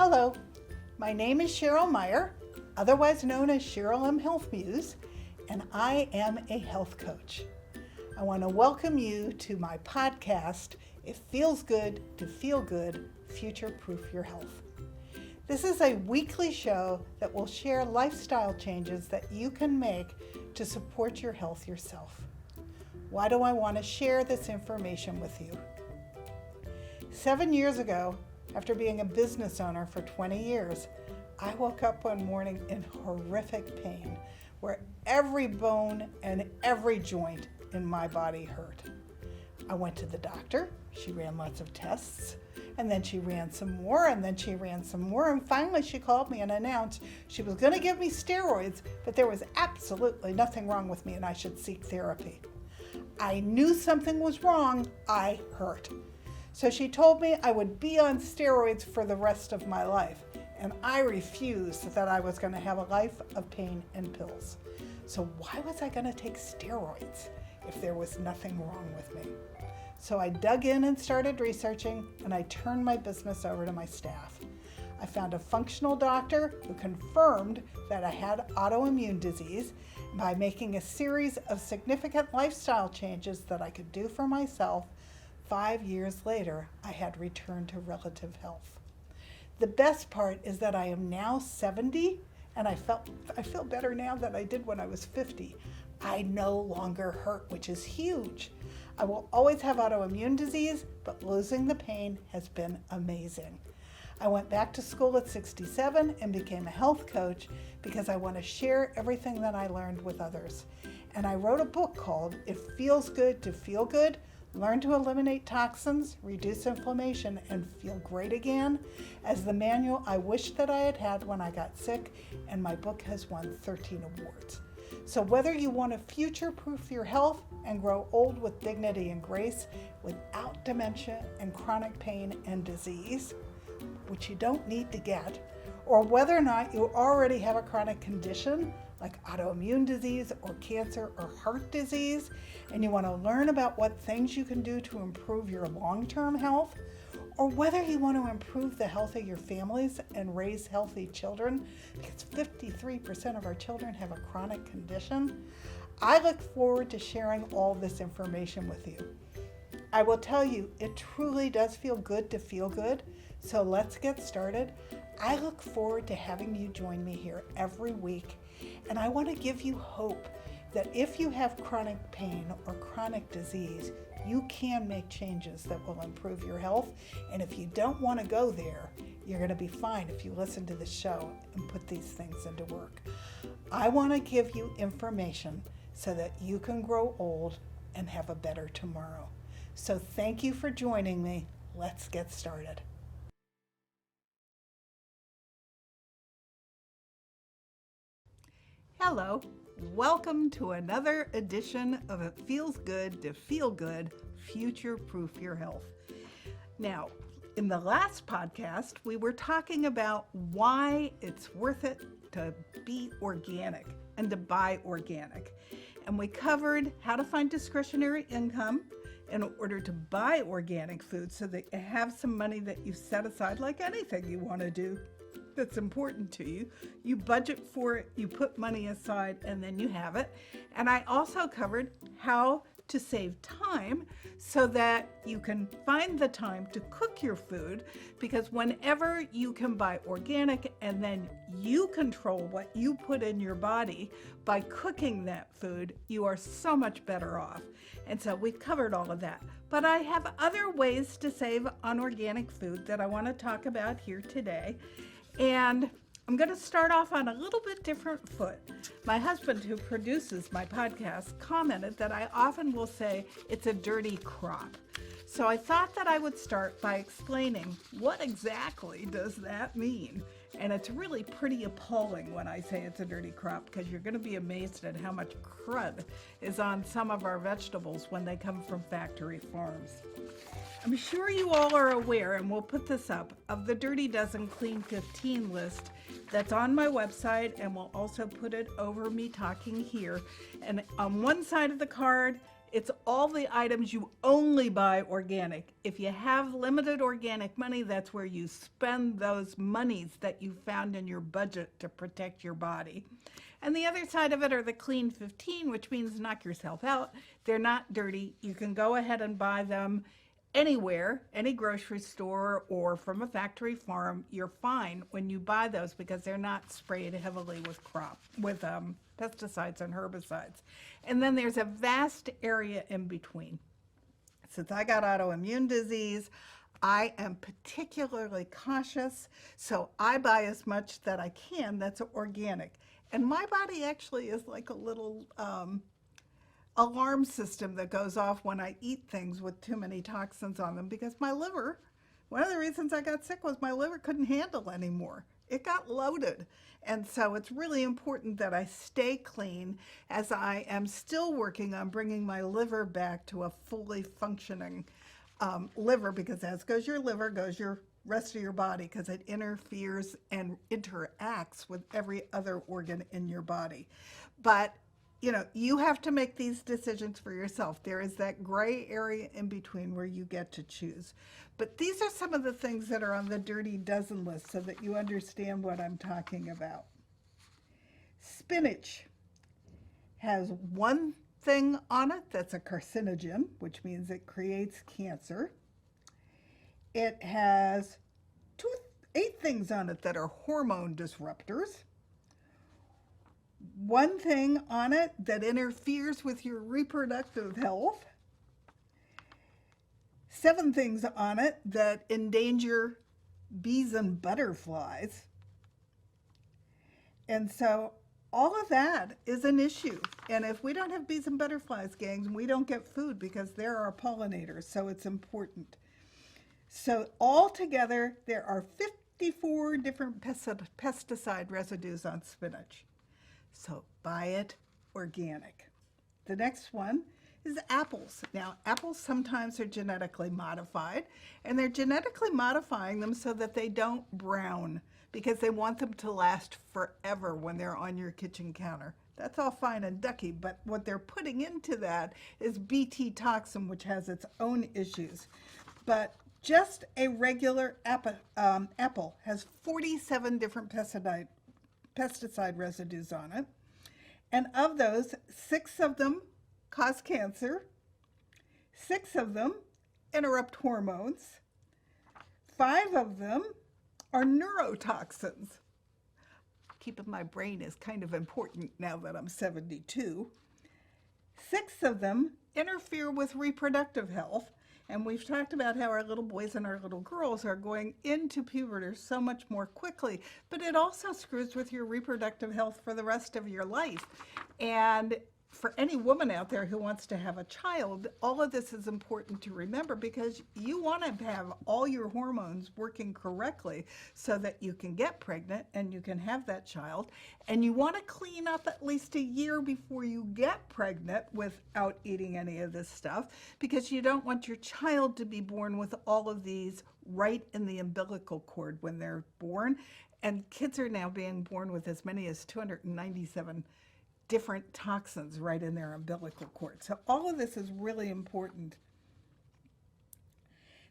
Hello, my name is Cheryl Meyer, otherwise known as Cheryl M. Health Muse, and I am a health coach. I want to welcome you to my podcast, It Feels Good to Feel Good, Future-Proof Your Health. This is a weekly show that will share lifestyle changes that you can make to support your health yourself. Why do I want to share this information with you? 7 years ago, after being a business owner for 20 years, I woke up one morning in horrific pain where every bone and every joint in my body hurt. I went to the doctor. She ran lots of tests, and then she ran some more, and then she ran some more, and finally she called me and announced she was going to give me steroids, but there was absolutely nothing wrong with me and I should seek therapy. I knew something was wrong. I hurt. So she told me I would be on steroids for the rest of my life, and I refused that I was going to have a life of pain and pills. So why was I going to take steroids if there was nothing wrong with me? So I dug in and started researching, and I turned my business over to my staff. I found a functional doctor who confirmed that I had autoimmune disease. By making a series of significant lifestyle changes that I could do for myself, 5 years later, I had returned to relative health. The best part is that I am now 70, and I feel better now than I did when I was 50. I no longer hurt, which is huge. I will always have autoimmune disease, but losing the pain has been amazing. I went back to school at 67 and became a health coach because I want to share everything that I learned with others. And I wrote a book called It Feels Good to Feel Good, Learn to Eliminate Toxins, Reduce Inflammation, and Feel Great Again, as the manual I wished that I had had when I got sick, and my book has won 13 awards. So whether you want to future-proof your health and grow old with dignity and grace without dementia and chronic pain and disease, which you don't need to get, or whether or not you already have a chronic condition like autoimmune disease or cancer or heart disease, and you want to learn about what things you can do to improve your long-term health, or whether you want to improve the health of your families and raise healthy children, because 53% of our children have a chronic condition, I look forward to sharing all this information with you. I will tell you, it truly does feel good to feel good, so let's get started. I look forward to having you join me here every week, and I want to give you hope that if you have chronic pain or chronic disease, you can make changes that will improve your health. And if you don't want to go there, you're going to be fine if you listen to the show and put these things into work. I want to give you information so that you can grow old and have a better tomorrow. So thank you for joining me. Let's get started. Hello. Welcome to another edition of It Feels Good to Feel Good, Future-Proof Your Health. Now, in the last podcast, we were talking about why it's worth it to be organic and to buy organic. And we covered how to find discretionary income in order to buy organic food so that you have some money that you set aside, like anything you want to do that's important to you. You budget for it, you put money aside, and then you have it. And I also covered how to save time so that you can find the time to cook your food, because whenever you can buy organic and then you control what you put in your body by cooking that food, you are so much better off. And so we've covered all of that. But I have other ways to save on organic food that I want to talk about here today. And I'm going to start off on a little bit different foot. My husband, who produces my podcast, commented that I often will say it's a dirty crop. So I thought that I would start by explaining what exactly does that mean. And it's really pretty appalling when I say it's a dirty crop, because you're going to be amazed at how much crud is on some of our vegetables when they come from factory farms. I'm sure you all are aware, and we'll put this up, of the Dirty Dozen Clean 15 list that's on my website, and we'll also put it over me talking here. And on one side of the card It's all the items you only buy organic. If you have limited organic money, that's where you spend those monies that you found in your budget to protect your body. And the other side of it are the clean 15, which means knock yourself out. They're not dirty. You can go ahead and buy them anywhere, any grocery store or from a factory farm. You're fine when you buy those because they're not sprayed heavily with pesticides and herbicides. And then there's a vast area in between. Since I got autoimmune disease, I am particularly cautious, so I buy as much that I can that's organic. And my body actually is like a little alarm system that goes off when I eat things with too many toxins on them, because my liver, one of the reasons I got sick was my liver couldn't handle anymore. It got loaded. And so it's really important that I stay clean, as I am still working on bringing my liver back to a fully functioning liver, because as goes your liver, goes your rest of your body, because it interferes and interacts with every other organ in your body. But you know, you have to make these decisions for yourself. There is that gray area in between where you get to choose. But these are some of the things that are on the dirty dozen list so that you understand what I'm talking about. Spinach has one thing on it that's a carcinogen, which means it creates cancer. It has 8 things on it that are hormone disruptors. One thing on it that interferes with your reproductive health. 7 things on it that endanger bees and butterflies. And so all of that is an issue. And if we don't have bees and butterflies, gangs, we don't get food, because they're our pollinators, so it's important. So altogether, there are 54 different pesticide residues on spinach. So buy it organic. The next one is apples. Now, apples sometimes are genetically modified, and they're genetically modifying them so that they don't brown, because they want them to last forever when they're on your kitchen counter. That's all fine and ducky, but what they're putting into that is Bt toxin, which has its own issues. But just a regular apple has 47 different pesticide residues on it. And of those, 6 of them cause cancer, 6 of them interrupt hormones, 5 of them are neurotoxins. Keeping my brain is kind of important now that I'm 72. 6 of them interfere with reproductive health. And we've talked about how our little boys and our little girls are going into puberty so much more quickly, but it also screws with your reproductive health for the rest of your life. And for any woman out there who wants to have a child, all of this is important to remember, because you want to have all your hormones working correctly so that you can get pregnant and you can have that child. And you want to clean up at least a year before you get pregnant without eating any of this stuff, because you don't want your child to be born with all of these right in the umbilical cord when they're born. And kids are now being born with as many as 297 different toxins right in their umbilical cord. So all of this is really important.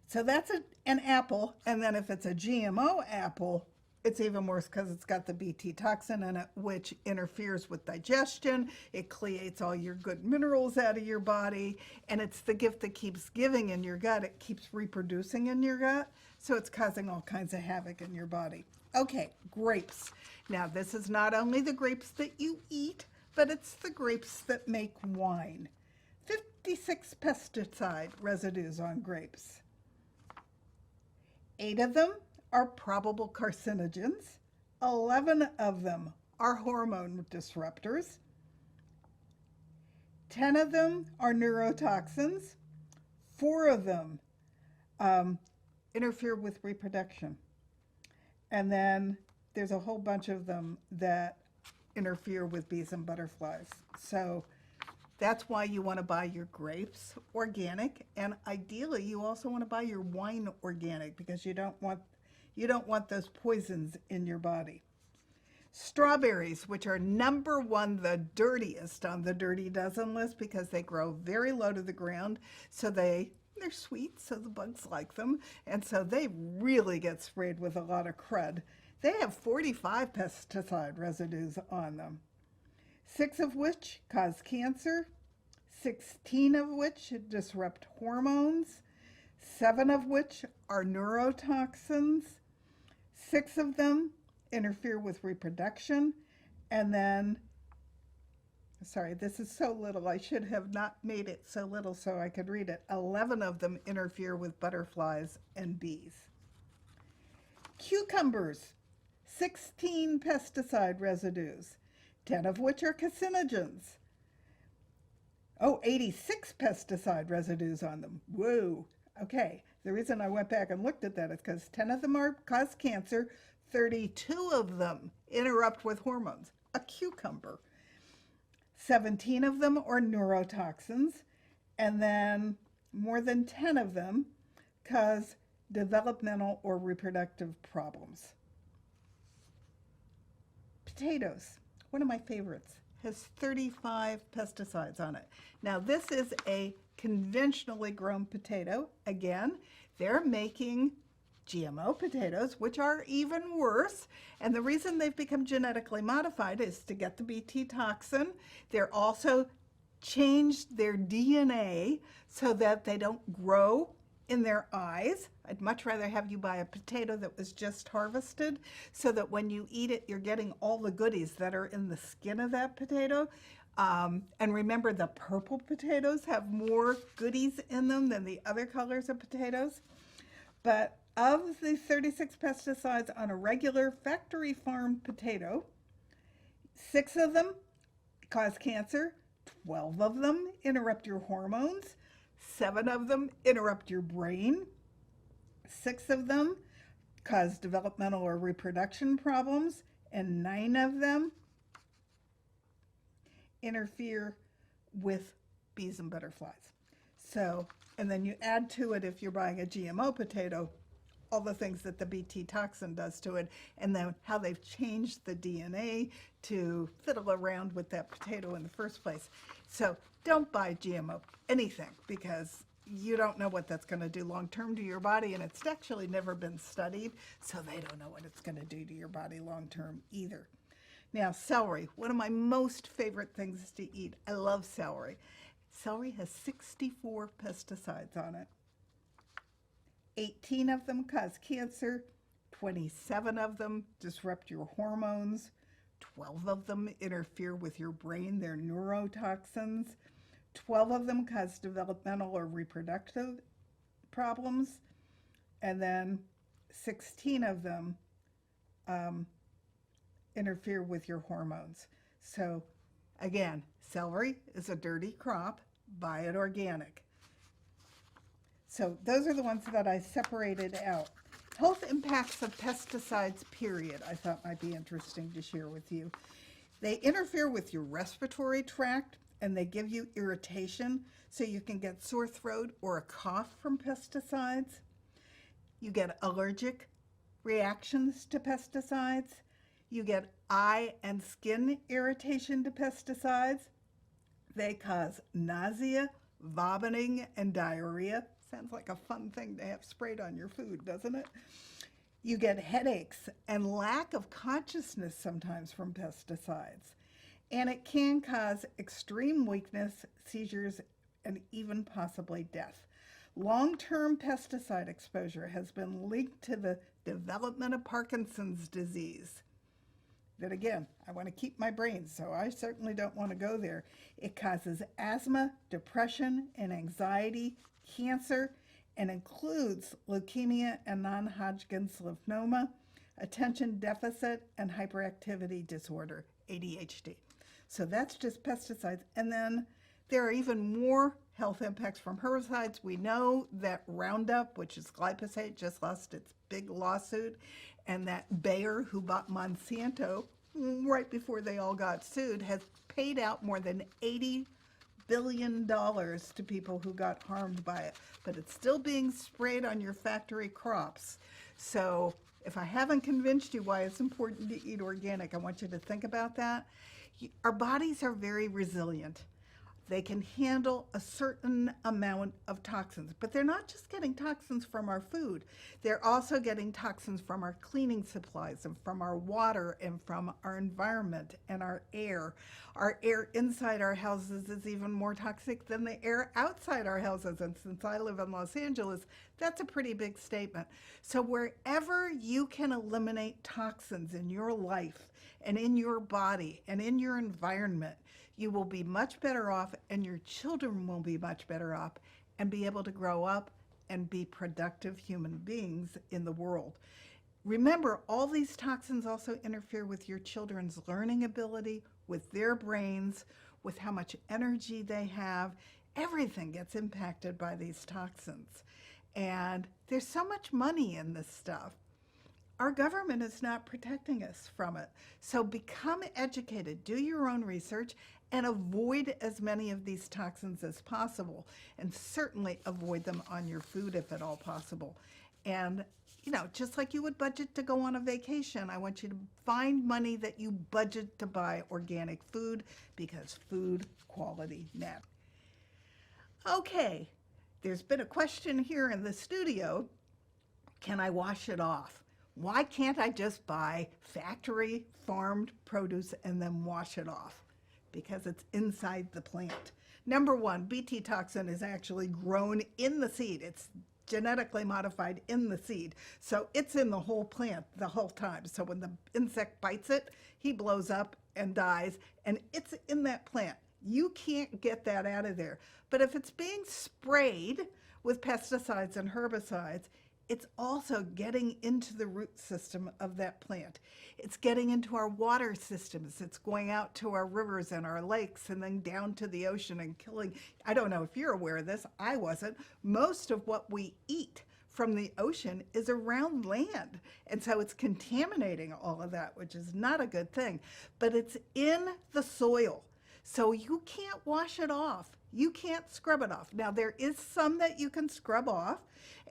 So that's an apple. And then if it's a GMO apple, it's even worse, because it's got the Bt toxin in it, which interferes with digestion. It cleates all your good minerals out of your body. And it's the gift that keeps giving in your gut. It keeps reproducing in your gut. So it's causing all kinds of havoc in your body. Okay, grapes. Now, this is not only the grapes that you eat, but it's the grapes that make wine. 56 pesticide residues on grapes. 8 of them are probable carcinogens. 11 of them are hormone disruptors. 10 of them are neurotoxins. 4 of them interfere with reproduction. And then there's a whole bunch of them that interfere with bees and butterflies. So that's why you want to buy your grapes organic, and ideally you also want to buy your wine organic, because you don't want those poisons in your body. Strawberries, which are number one, the dirtiest on the dirty dozen list because they grow very low to the ground. So they're sweet, so the bugs like them. And so they really get sprayed with a lot of crud. They have 45 pesticide residues on them, 6 of which cause cancer, 16 of which disrupt hormones, 7 of which are neurotoxins, 6 of them interfere with reproduction, and then, sorry, this is so little, I should have not made it so little so I could read it. 11 of them interfere with butterflies and bees. Cucumbers, 16 pesticide residues, 10 of which are carcinogens. 86 pesticide residues on them. Whoa. Okay, the reason I went back and looked at that is because 10 of them cause cancer, 32 of them interrupt with hormones. A cucumber. 17 of them are neurotoxins, and then more than 10 of them cause developmental or reproductive problems. Potatoes, one of my favorites, has 35 pesticides on it. Now this is a conventionally grown potato. Again, they're making GMO potatoes, which are even worse. And the reason they've become genetically modified is to get the Bt toxin. They're also changed their DNA so that they don't grow in their eyes. I'd much rather have you buy a potato that was just harvested so that when you eat it, you're getting all the goodies that are in the skin of that potato. And remember, the purple potatoes have more goodies in them than the other colors of potatoes. But of the 36 pesticides on a regular factory farm potato, 6 of them cause cancer, 12 of them interrupt your hormones, 7 of them interrupt your brain, 6 of them cause developmental or reproduction problems, and 9 of them interfere with bees and butterflies. So, and then you add to it, if you're buying a GMO potato, all the things that the Bt toxin does to it, and then how they've changed the DNA to fiddle around with that potato in the first place. So don't buy GMO anything, because you don't know what that's going to do long term to your body, and it's actually never been studied, so they don't know what it's going to do to your body long term either. Now, celery, one of my most favorite things to eat. I love celery. Celery has 64 pesticides on it. 18 of them cause cancer, 27 of them disrupt your hormones, 12 of them interfere with your brain, they're neurotoxins, 12 of them cause developmental or reproductive problems, and then 16 of them interfere with your hormones. So again, celery is a dirty crop, buy it organic. So those are the ones that I separated out. Health impacts of pesticides, period, I thought might be interesting to share with you. They interfere with your respiratory tract, and they give you irritation, so you can get sore throat or a cough from pesticides. You get allergic reactions to pesticides. You get eye and skin irritation to pesticides. They cause nausea, vomiting, and diarrhea. Sounds like a fun thing to have sprayed on your food, doesn't it? You get headaches and lack of consciousness sometimes from pesticides. And it can cause extreme weakness, seizures, and even possibly death. Long-term pesticide exposure has been linked to the development of Parkinson's disease. That again, I want to keep my brain, so I certainly don't want to go there. It causes asthma, depression, and anxiety, cancer, and includes leukemia and non-Hodgkin's lymphoma, attention deficit, and hyperactivity disorder, ADHD. So that's just pesticides. And then there are even more health impacts from herbicides. We know that Roundup, which is glyphosate, just lost its big lawsuit, and that Bayer, who bought Monsanto right before they all got sued, has paid out more than $80 billion to people who got harmed by it. But it's still being sprayed on your factory crops. So If I haven't convinced you why it's important to eat organic, I want you to think about that. Our bodies are very resilient. They can handle a certain amount of toxins, but they're not just getting toxins from our food. They're also getting toxins from our cleaning supplies and from our water and from our environment and our air. Our air inside our houses is even more toxic than the air outside our houses. And since I live in Los Angeles, that's a pretty big statement. So wherever you can eliminate toxins in your life and in your body and in your environment, you will be much better off, and your children will be much better off and be able to grow up and be productive human beings in the world. Remember, all these toxins also interfere with your children's learning ability, with their brains, with how much energy they have. Everything gets impacted by these toxins. And there's so much money in this stuff. Our government is not protecting us from it. So become educated, do your own research, and avoid as many of these toxins as possible. And certainly avoid them on your food if at all possible. And, you know, just like you would budget to go on a vacation, I want you to find money that you budget to buy organic food, because food quality matters. Okay, there's been a question here in the studio. Can I wash it off? Why can't I just buy factory farmed produce and then wash it off? Because it's inside the plant. Number one, Bt toxin is actually grown in the seed. It's genetically modified in the seed. So it's in the whole plant the whole time. So when the insect bites it, he blows up and dies, and it's in that plant. You can't get that out of there. But if it's being sprayed with pesticides and herbicides, it's also getting into the root system of that plant. It's getting into our water systems. It's going out to our rivers and our lakes and then down to the ocean and killing. I don't know if you're aware of this. I wasn't. Most of what we eat from the ocean is around land. And so it's contaminating all of that, which is not a good thing. But it's in the soil. So you can't wash it off. You can't scrub it off. Now, there is some that you can scrub off,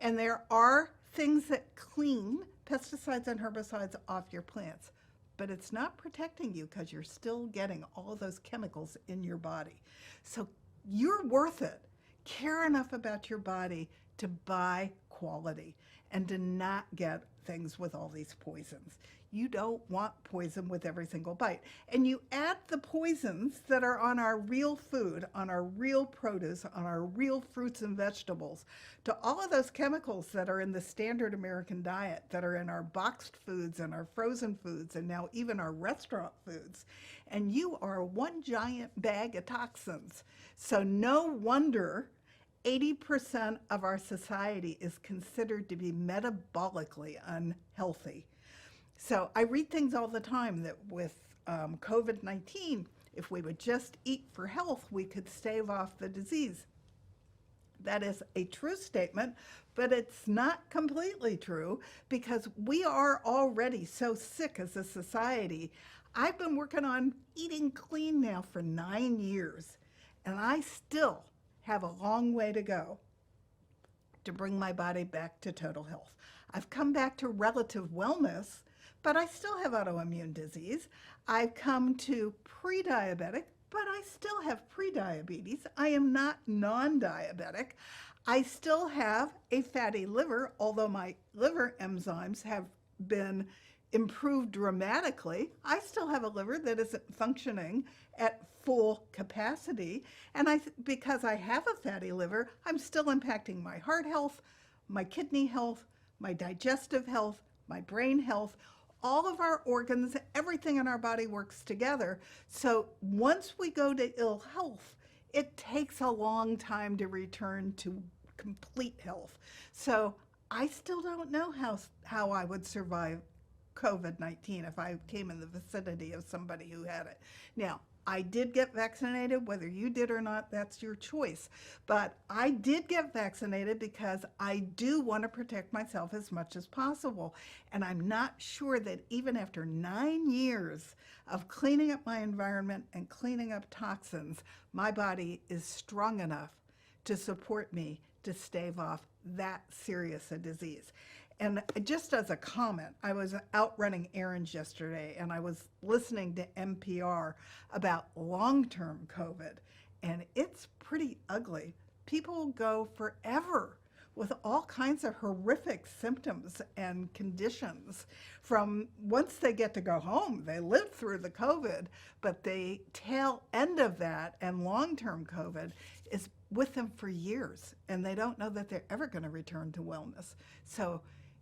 and there are things that clean pesticides and herbicides off your plants, but it's not protecting you because you're still getting all those chemicals in your body. So you're worth it. Care enough about your body to buy quality and to not get things with all these poisons. You don't want poison with every single bite. And you add the poisons that are on our real food, on our real produce, on our real fruits and vegetables, to all of those chemicals that are in the standard American diet, that are in our boxed foods and our frozen foods, and now even our restaurant foods. And you are one giant bag of toxins. So no wonder 80% of our society is considered to be metabolically unhealthy. So I read things all the time that with COVID-19, if we would just eat for health, we could stave off the disease. That is a true statement, but it's not completely true, because we are already so sick as a society. I've been working on eating clean now for 9 years, and I still have a long way to go to bring my body back to total health. I've come back to relative wellness, but I still have autoimmune disease. I've come to pre-diabetic, but I still have prediabetes. I am not non-diabetic. I still have a fatty liver, although my liver enzymes have been improved dramatically. I still have a liver that isn't functioning at full capacity. And because I have a fatty liver, I'm still impacting my heart health, my kidney health, my digestive health, my brain health. All of our organs, everything in our body works together. So once we go to ill health, it takes a long time to return to complete health. So I still don't know how I would survive COVID-19 if I came in the vicinity of somebody who had it. Now, I did get vaccinated. Whether you did or not, that's your choice. But I did get vaccinated because I do want to protect myself as much as possible. And I'm not sure that even after 9 years of cleaning up my environment and cleaning up toxins, my body is strong enough to support me to stave off that serious a disease. And just as a comment, I was out running errands yesterday and I was listening to NPR about long-term COVID, and it's pretty ugly. People go forever with all kinds of horrific symptoms and conditions. From once they get to go home, they live through the COVID, but the tail end of that and long-term COVID is with them for years, and they don't know that they're ever going to return to wellness. So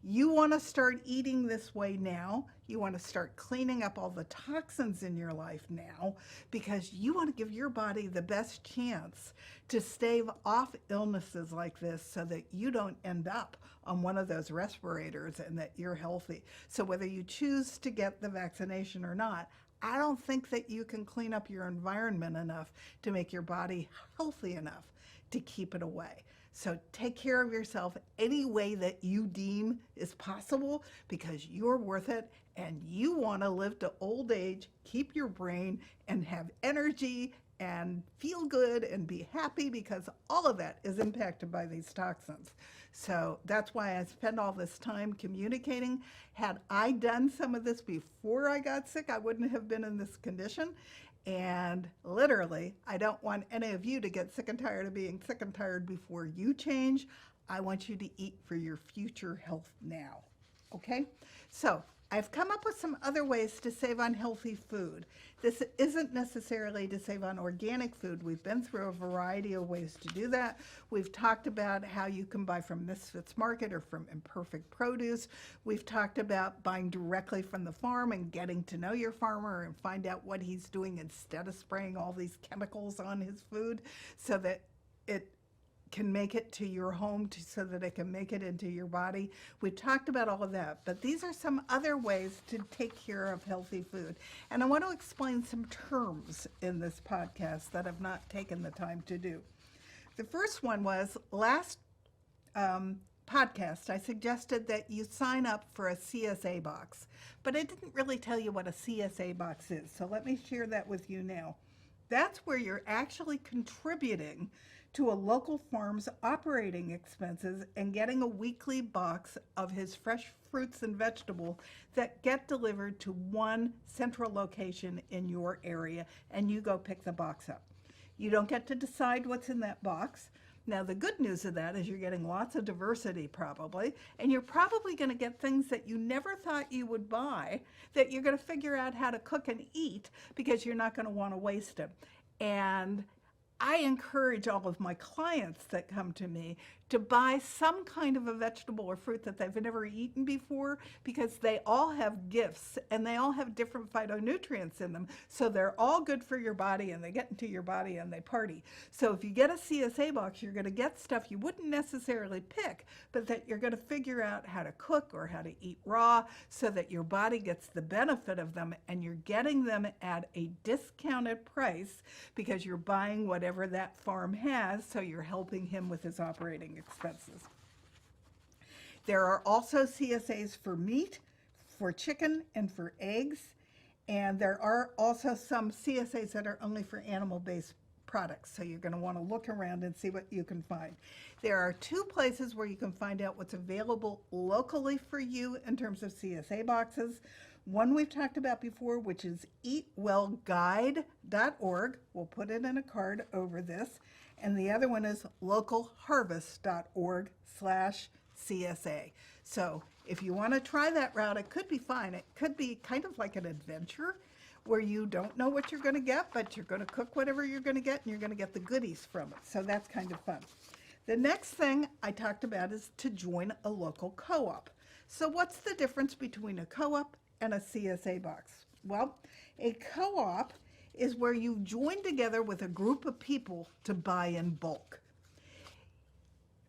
you want to start eating this way now. You want to start cleaning up all the toxins in your life now, because you want to give your body the best chance to stave off illnesses like this so that you don't end up on one of those respirators and that you're healthy. So whether you choose to get the vaccination or not, I don't think that you can clean up your environment enough to make your body healthy enough to keep it away. So take care of yourself any way that you deem is possible, because you're worth it and you want to live to old age, keep your brain and have energy and feel good and be happy, because all of that is impacted by these toxins. So that's why I spend all this time communicating. Had I done some of this before I got sick, I wouldn't have been in this condition. And literally, I don't want any of you to get sick and tired of being sick and tired before you change. I want you to eat for your future health now. Okay? So I've come up with some other ways to save on healthy food. This isn't necessarily to save on organic food. We've been through a variety of ways to do that. We've talked about how you can buy from Misfits Market or from Imperfect Produce. We've talked about buying directly from the farm and getting to know your farmer and find out what he's doing instead of spraying all these chemicals on his food, so that it can make it to your home, so that it can make it into your body. We talked about all of that, but these are some other ways to take care of healthy food. And I want to explain some terms in this podcast that I've not taken the time to do. The first one was last podcast, I suggested that you sign up for a CSA box, but I didn't really tell you what a CSA box is. So let me share that with you now. That's where you're actually contributing to a local farm's operating expenses and getting a weekly box of his fresh fruits and vegetables that get delivered to one central location in your area, and you go pick the box up. You don't get to decide what's in that box. Now, the good news of that is you're getting lots of diversity probably, and you're probably going to get things that you never thought you would buy that you're going to figure out how to cook and eat, because you're not going to want to waste them. And I encourage all of my clients that come to me to buy some kind of a vegetable or fruit that they've never eaten before, because they all have gifts and they all have different phytonutrients in them. So they're all good for your body, and they get into your body and they party. So if you get a CSA box, you're going to get stuff you wouldn't necessarily pick, but that you're going to figure out how to cook or how to eat raw, so that your body gets the benefit of them, and you're getting them at a discounted price because you're buying whatever that farm has, so you're helping him with his operating expenses. There are also CSAs for meat, for chicken, and for eggs. And there are also some CSAs that are only for animal-based products. So you're going to want to look around and see what you can find. There are two places where you can find out what's available locally for you in terms of CSA boxes. One we've talked about before, which is eatwellguide.org. We'll put it in a card over this. And the other one is localharvest.org/CSA. So if you want to try that route, it could be fine. It could be kind of like an adventure where you don't know what you're going to get, but you're going to cook whatever you're going to get, and you're going to get the goodies from it. So that's kind of fun. The next thing I talked about is to join a local co-op. So what's the difference between a co-op and a CSA box? Well, a co-op is where you join together with a group of people to buy in bulk.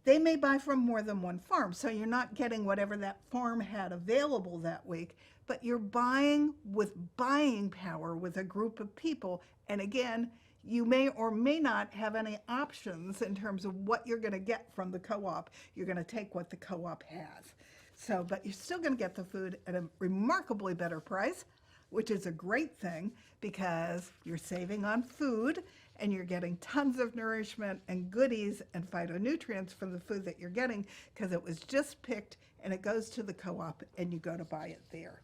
They may buy from more than one farm, so you're not getting whatever that farm had available that week, but you're buying with buying power with a group of people. And again, you may or may not have any options in terms of what you're going to get from the co-op. You're going to take what the co-op has. So, but you're still going to get the food at a remarkably better price, which is a great thing, because you're saving on food and you're getting tons of nourishment and goodies and phytonutrients from the food that you're getting, because it was just picked and it goes to the co-op and you go to buy it there.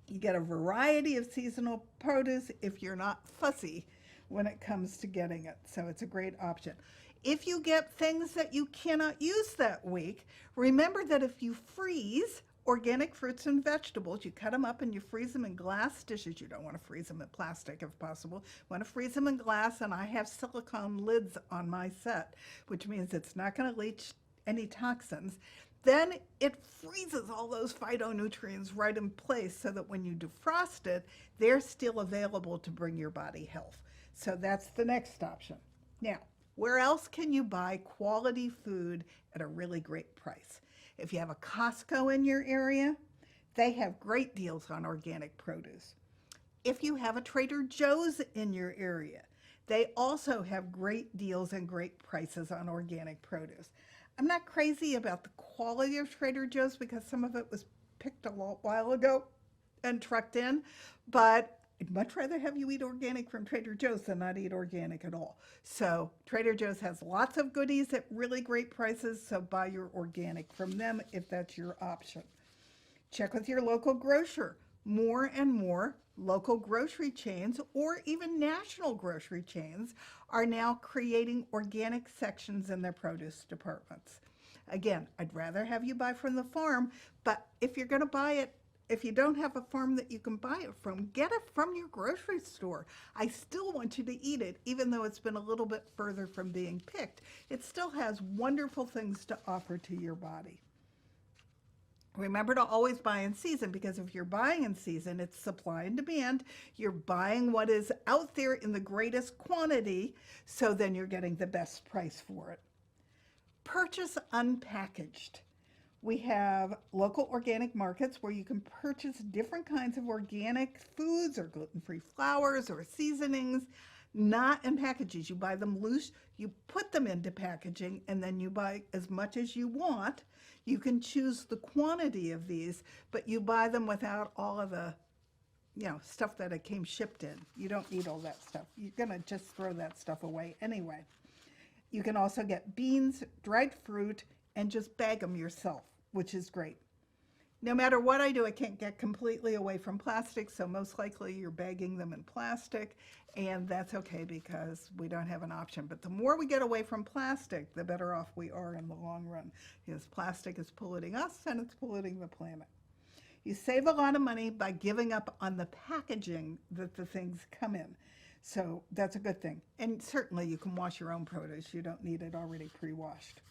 You get a variety of seasonal produce if you're not fussy when it comes to getting it. So it's a great option. If you get things that you cannot use that week, remember that if you freeze organic fruits and vegetables, you cut them up and you freeze them in glass dishes. You don't want to freeze them in plastic if possible. You want to freeze them in glass, and I have silicone lids on my set, which means it's not going to leach any toxins. Then it freezes all those phytonutrients right in place so that when you defrost it, they're still available to bring your body health. So that's the next option. Now, where else can you buy quality food at a really great price? If you have a Costco in your area, they have great deals on organic produce. If you have a Trader Joe's in your area, they also have great deals and great prices on organic produce. I'm not crazy about the quality of Trader Joe's because some of it was picked a while ago and trucked in, but I'd much rather have you eat organic from Trader Joe's than not eat organic at all. So Trader Joe's has lots of goodies at really great prices, so buy your organic from them if that's your option. Check with your local grocer. More and more local grocery chains or even national grocery chains are now creating organic sections in their produce departments. Again, I'd rather have you buy from the farm, but if you're going to buy it, if you don't have a farm that you can buy it from, get it from your grocery store. I still want you to eat it, even though it's been a little bit further from being picked. It still has wonderful things to offer to your body. Remember to always buy in season, because if you're buying in season, it's supply and demand. You're buying what is out there in the greatest quantity, so then you're getting the best price for it. Purchase unpackaged. We have local organic markets where you can purchase different kinds of organic foods or gluten-free flours or seasonings, not in packages. You buy them loose, you put them into packaging, and then you buy as much as you want. You can choose the quantity of these, but you buy them without all of the, stuff that it came shipped in. You don't need all that stuff. You're gonna just throw that stuff away anyway. You can also get beans, dried fruit, and just bag them yourself, which is great. No matter what I do, I can't get completely away from plastic, so most likely you're bagging them in plastic, and that's okay because we don't have an option. But the more we get away from plastic, the better off we are in the long run, because plastic is polluting us and it's polluting the planet. You save a lot of money by giving up on the packaging that the things come in. So that's a good thing. And certainly you can wash your own produce. You don't need it already pre-washed.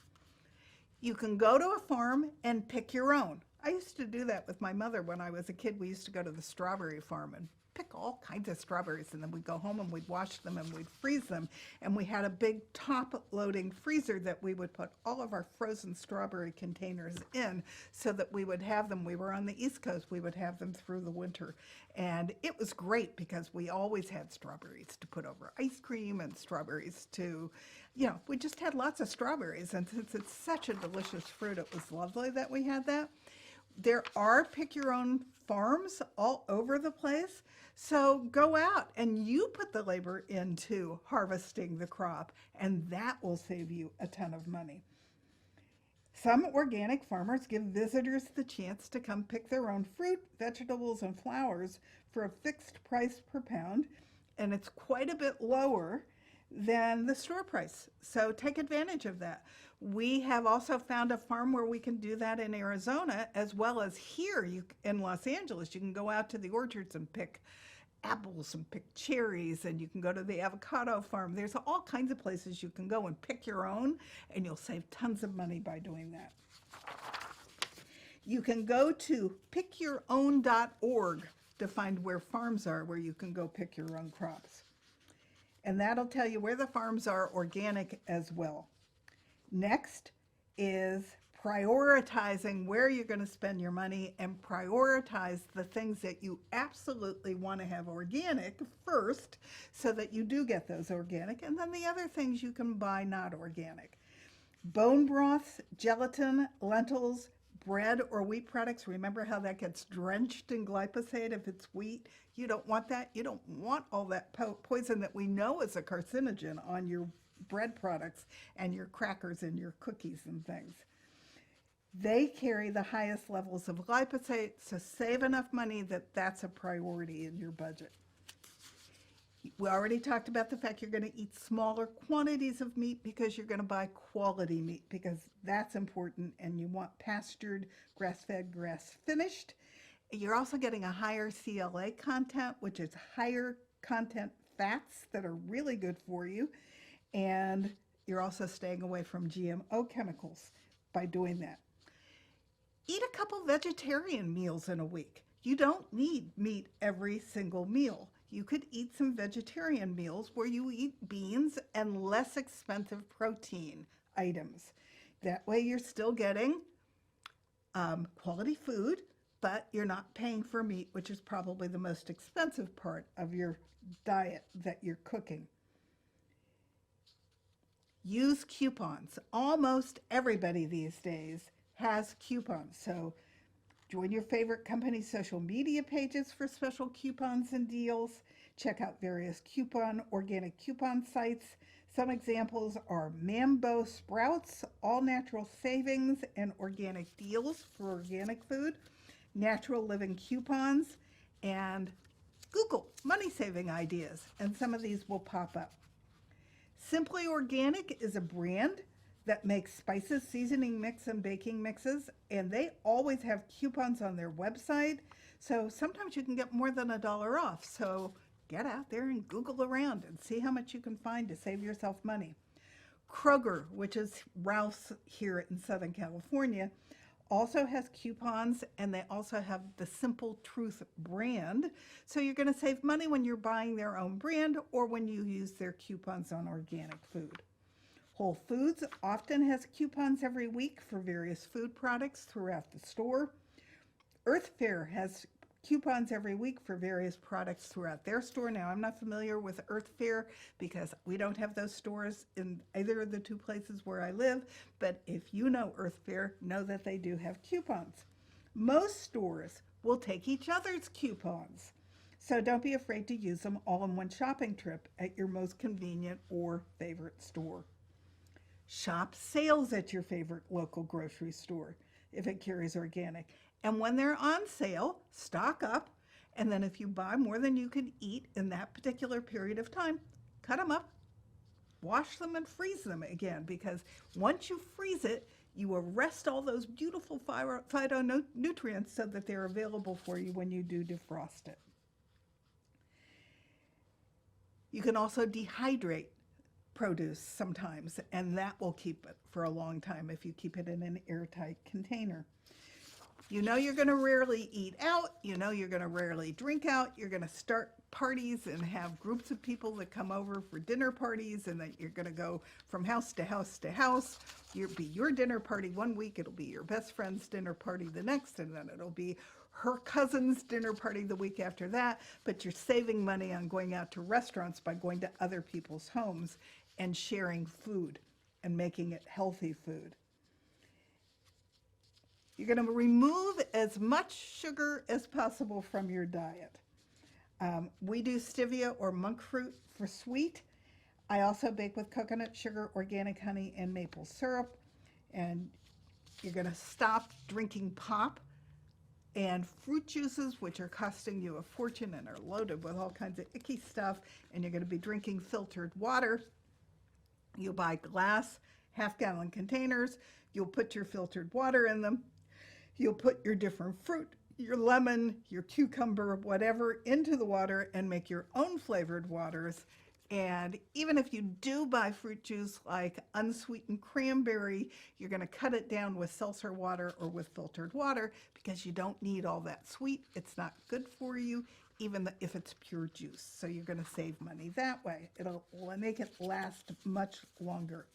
You can go to a farm and pick your own. I used to do that with my mother when I was a kid. We used to go to the strawberry farm and pick all kinds of strawberries, and then we'd go home and we'd wash them and we'd freeze them. And we had a big top-loading freezer that we would put all of our frozen strawberry containers in so that we would have them. We were on the East Coast. We would have them through the winter. And it was great because we always had strawberries to put over ice cream and strawberries to, we just had lots of strawberries. And since it's such a delicious fruit, it was lovely that we had that. There are pick-your-own farms all over the place, so go out and you put the labor into harvesting the crop, and that will save you a ton of money. Some organic farmers give visitors the chance to come pick their own fruit, vegetables, and flowers for a fixed price per pound, and it's quite a bit lower than the store price. So take advantage of that. We have also found a farm where we can do that in Arizona, as well as here in Los Angeles. You can go out to the orchards and pick apples and pick cherries, and you can go to the avocado farm. There's all kinds of places you can go and pick your own, and you'll save tons of money by doing that. You can go to pickyourown.org to find where farms are where you can go pick your own crops. And that'll tell you where the farms are organic as well. Next is prioritizing where you're going to spend your money, and prioritize the things that you absolutely want to have organic first so that you do get those organic, and then the other things you can buy not organic. Bone broths, gelatin, lentils, bread or wheat products. Remember how that gets drenched in glyphosate if it's wheat? You don't want that. You don't want all that poison that we know is a carcinogen on your bread products and your crackers and your cookies and things. They carry the highest levels of glyphosate, so save enough money that that's a priority in your budget. We already talked about the fact you're going to eat smaller quantities of meat because you're going to buy quality meat, because that's important, and you want pastured, grass-fed, grass-finished. You're also getting a higher CLA content, which is higher content fats that are really good for you, and you're also staying away from GMO chemicals by doing that. Eat a couple vegetarian meals in a week. You don't need meat every single meal. You could eat some vegetarian meals where you eat beans and less expensive protein items. That way you're still getting quality food, but you're not paying for meat, which is probably the most expensive part of your diet that you're cooking. Use coupons. Almost everybody these days has coupons. So join your favorite company's social media pages for special coupons and deals. Check out various organic coupon sites. Some examples are Mambo Sprouts, All Natural Savings and Organic Deals for organic food, Natural Living Coupons, and Google Money Saving Ideas, and some of these will pop up. Simply Organic is a brand that makes spices, seasoning mix, and baking mixes, and they always have coupons on their website, so sometimes you can get more than $1 off. So get out there and Google around and see how much you can find to save yourself money. Kroger, which is Ralph's here in Southern California, also has coupons, and they also have the Simple Truth brand. So you're going to save money when you're buying their own brand or when you use their coupons on organic food. Whole Foods often has coupons every week for various food products throughout the store. Earth Fare has coupons every week for various products throughout their store. Now, I'm not familiar with Earth Fare because we don't have those stores in either of the two places where I live, but if you know Earth Fare, know that they do have coupons. Most stores will take each other's coupons, so don't be afraid to use them all in one shopping trip at your most convenient or favorite store. Shop sales at your favorite local grocery store if it carries organic. And when they're on sale, stock up. And then if you buy more than you can eat in that particular period of time, cut them up, wash them, and freeze them again. Because once you freeze it, you arrest all those beautiful phytonutrients so that they're available for you when you do defrost it. You can also dehydrate produce sometimes, and that will keep it for a long time if you keep it in an airtight container. You know you're going to rarely eat out. You know you're going to rarely drink out. You're going to start parties and have groups of people that come over for dinner parties, and that you're going to go from house to house to house. It'll be your dinner party one week, it'll be your best friend's dinner party the next, and then it'll be her cousin's dinner party the week after that. But you're saving money on going out to restaurants by going to other people's homes and sharing food and making it healthy food. You're going to remove as much sugar as possible from your diet. We do stevia or monk fruit for sweet. I also bake with coconut sugar, organic honey, and maple syrup. And you're going to stop drinking pop and fruit juices, which are costing you a fortune and are loaded with all kinds of icky stuff. And you're going to be drinking filtered water. You'll buy glass half-gallon containers. You'll put your filtered water in them. You'll put your different fruit, your lemon, your cucumber, whatever, into the water and make your own flavored waters. And even if you do buy fruit juice like unsweetened cranberry, you're going to cut it down with seltzer water or with filtered water because you don't need all that sweet. It's not good for you, even if it's pure juice. So you're going to save money that way. It'll make it last much longer.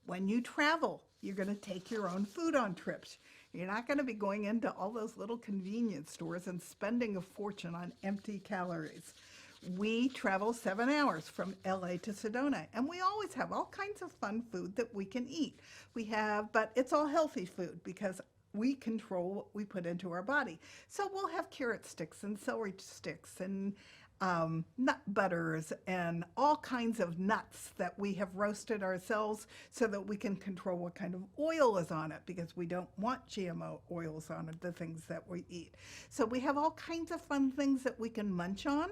When you travel, you're going to take your own food on trips. You're not going to be going into all those little convenience stores and spending a fortune on empty calories. We travel 7 hours from LA to Sedona, and we always have all kinds of fun food that we can eat. But it's all healthy food because we control what we put into our body. So we'll have carrot sticks and celery sticks and nut butters and all kinds of nuts that we have roasted ourselves so that we can control what kind of oil is on it, because we don't want GMO oils on it, the things that we eat. So we have all kinds of fun things that we can munch on.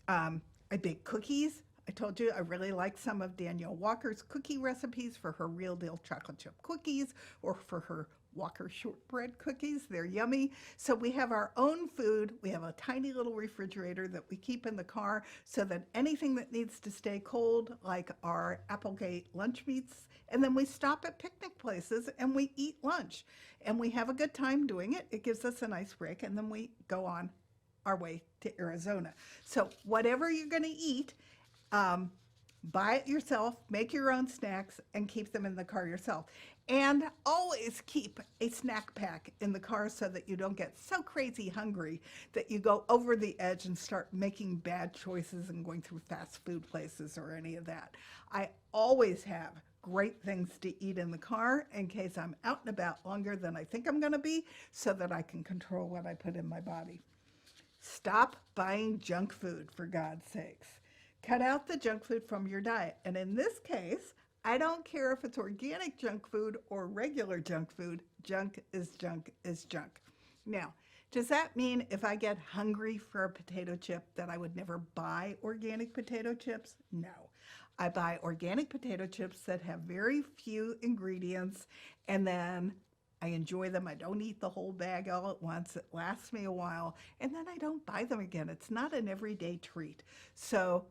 I bake cookies. I told you I really like some of Danielle Walker's cookie recipes for her real deal chocolate chip cookies or for her Walker shortbread cookies. They're yummy. So we have our own food. We have a tiny little refrigerator that we keep in the car so that anything that needs to stay cold, like our Applegate lunch meats, and then we stop at picnic places and we eat lunch. And we have a good time doing it. It gives us a nice break, and then we go on our way to Arizona. So whatever you're going to eat, buy it yourself, make your own snacks, and keep them in the car yourself. And always keep a snack pack in the car so that you don't get so crazy hungry that you go over the edge and start making bad choices and going through fast food places or any of that. I always have great things to eat in the car in case I'm out and about longer than I think I'm going to be, so that I can control what I put in my body. Stop buying junk food, for God's sakes. Cut out the junk food from your diet. And in this case, I don't care if it's organic junk food or regular junk food. Junk is junk is junk. Now, does that mean if I get hungry for a potato chip that I would never buy organic potato chips? No. I buy organic potato chips that have very few ingredients, and then I enjoy them. I don't eat the whole bag all at once. It lasts me a while, and then I don't buy them again. It's not an everyday treat. So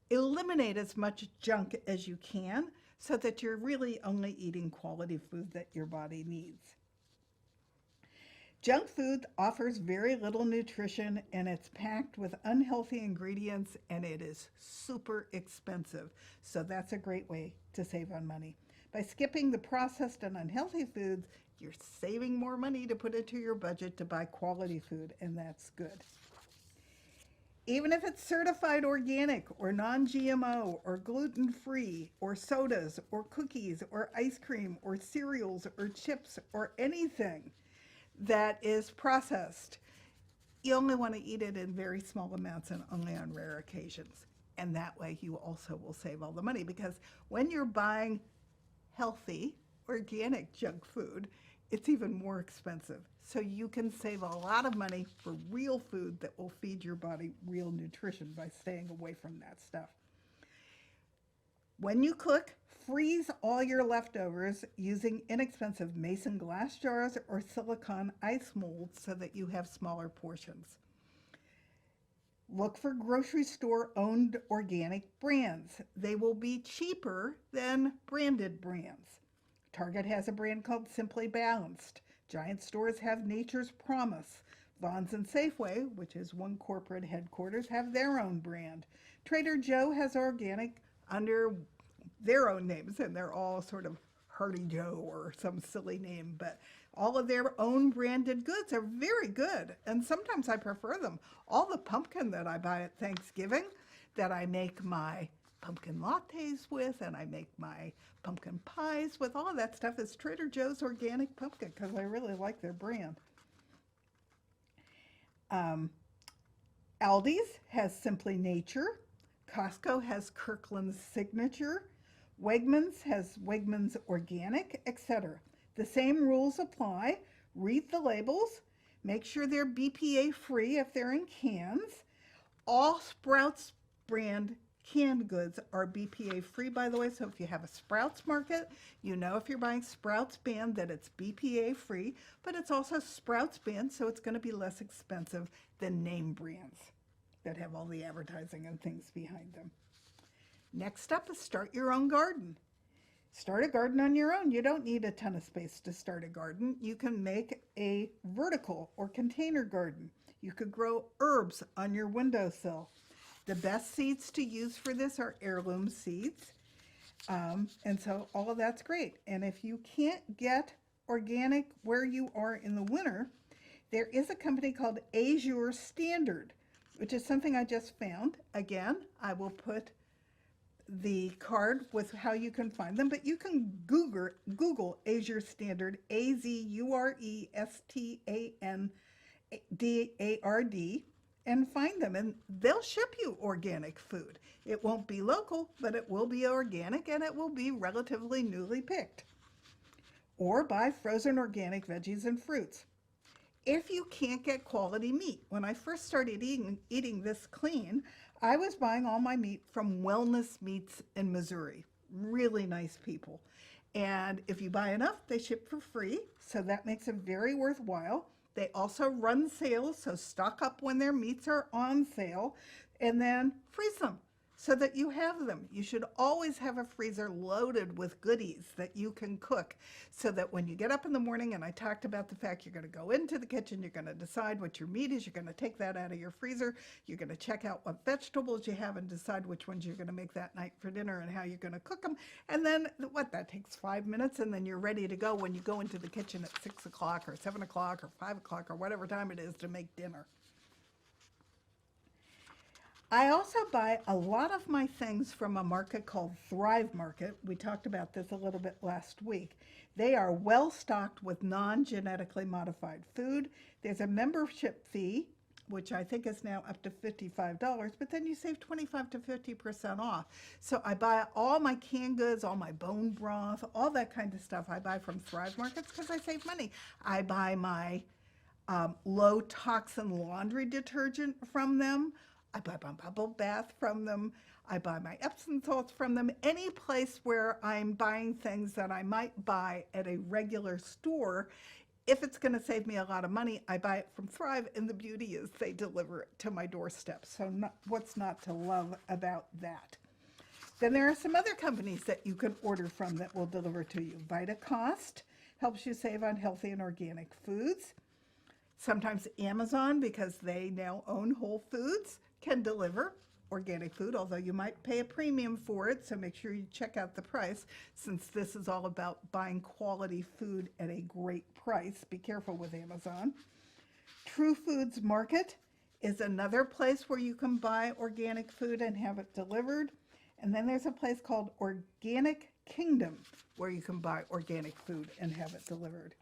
eliminate as much junk as you can so that you're really only eating quality food that your body needs. Junk food offers very little nutrition, and it's packed with unhealthy ingredients, and it is super expensive. So that's a great way to save on money. By skipping the processed and unhealthy foods, you're saving more money to put into your budget to buy quality food, and that's good. Even if it's certified organic or non-GMO or gluten-free or sodas or cookies or ice cream or cereals or chips or anything that is processed, you only want to eat it in very small amounts and only on rare occasions. And that way you also will save all the money, because when you're buying healthy, organic junk food, it's even more expensive. So you can save a lot of money for real food that will feed your body real nutrition by staying away from that stuff. When you cook, freeze all your leftovers using inexpensive mason glass jars or silicone ice molds so that you have smaller portions. Look for grocery store owned organic brands. They will be cheaper than branded brands. Target has a brand called Simply Balanced. Giant stores have Nature's Promise. Vons and Safeway, which is one corporate headquarters, have their own brand. Trader Joe has organic under their own names, and they're all sort of Hardy Joe or some silly name, but all of their own branded goods are very good, and sometimes I prefer them. All the pumpkin that I buy at Thanksgiving that I make my pumpkin lattes with, and I make my pumpkin pies with, all of that stuff is Trader Joe's organic pumpkin, because I really like their brand. Aldi's has Simply Nature. Costco has Kirkland's Signature. Wegmans has Wegmans Organic, etc. The same rules apply. Read the labels. Make sure they're BPA free if they're in cans. All Sprouts brand canned goods are BPA free, by the way, so if you have a Sprouts market, you know if you're buying Sprouts brand that it's BPA free, but it's also Sprouts brand, so it's going to be less expensive than name brands that have all the advertising and things behind them. Next up is start your own garden. Start a garden on your own. You don't need a ton of space to start a garden. You can make a vertical or container garden. You could grow herbs on your windowsill. The best seeds to use for this are heirloom seeds. And so all of that's great. And if you can't get organic where you are in the winter, there is a company called Azure Standard, which is something I just found. Again, I will put the card with how you can find them, but you can Google Azure Standard, AZURESTANDARD, and find them, and they'll ship you organic food. It won't be local, but it will be organic and it will be relatively newly picked. Or buy frozen organic veggies and fruits. If you can't get quality meat, when I first started eating this clean, I was buying all my meat from Wellness Meats in Missouri. Really nice people. And if you buy enough, they ship for free, so that makes it very worthwhile. They also run sales, so stock up when their meats are on sale and then freeze them so that you have them. You should always have a freezer loaded with goodies that you can cook so that when you get up in the morning, and I talked about the fact you're going to go into the kitchen, you're going to decide what your meat is, you're going to take that out of your freezer, you're going to check out what vegetables you have and decide which ones you're going to make that night for dinner and how you're going to cook them. And then that takes 5 minutes, and then you're ready to go when you go into the kitchen at 6 o'clock or 7 o'clock or 5 o'clock or whatever time it is to make dinner. I also buy a lot of my things from a market called Thrive Market. We talked about this a little bit last week. They are well stocked with non-genetically modified food. There's a membership fee, which I think is now up to $55, but then you save 25 to 50% off. So I buy all my canned goods, all my bone broth, all that kind of stuff I buy from Thrive Markets because I save money. I buy my low toxin laundry detergent from them. I buy my bubble bath from them. I buy my Epsom salts from them. Any place where I'm buying things that I might buy at a regular store, if it's going to save me a lot of money, I buy it from Thrive, and the beauty is they deliver it to my doorstep. So what's not to love about that? Then there are some other companies that you can order from that will deliver to you. VitaCost helps you save on healthy and organic foods. Sometimes Amazon, because they now own Whole Foods, can deliver organic food, although you might pay a premium for it, so make sure you check out the price, since this is all about buying quality food at a great price. Be careful with Amazon. True Foods Market is another place where you can buy organic food and have it delivered. And then there's a place called Organic Kingdom where you can buy organic food and have it delivered.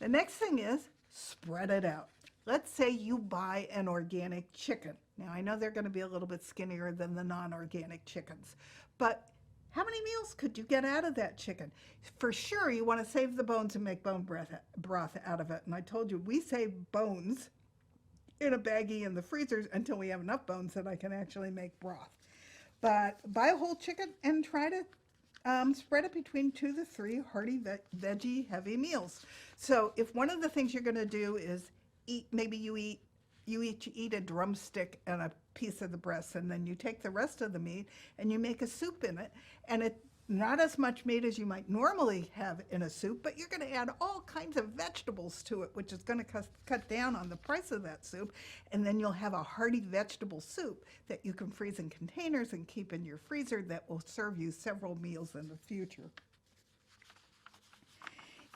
The next thing is spread it out. Let's say you buy an organic chicken. Now, I know they're going to be a little bit skinnier than the non-organic chickens, but how many meals could you get out of that chicken? For sure, you want to save the bones and make bone broth out of it. And I told you, we save bones in a baggie in the freezers until we have enough bones that I can actually make broth. But buy a whole chicken and try to spread it between 2 to 3 hearty veggie heavy meals. So if one of the things you're going to do is maybe you each eat a drumstick and a piece of the breast, and then you take the rest of the meat and you make a soup in it, and it's not as much meat as you might normally have in a soup, but you're going to add all kinds of vegetables to it, which is going to cut down on the price of that soup, and then you'll have a hearty vegetable soup that you can freeze in containers and keep in your freezer that will serve you several meals in the future.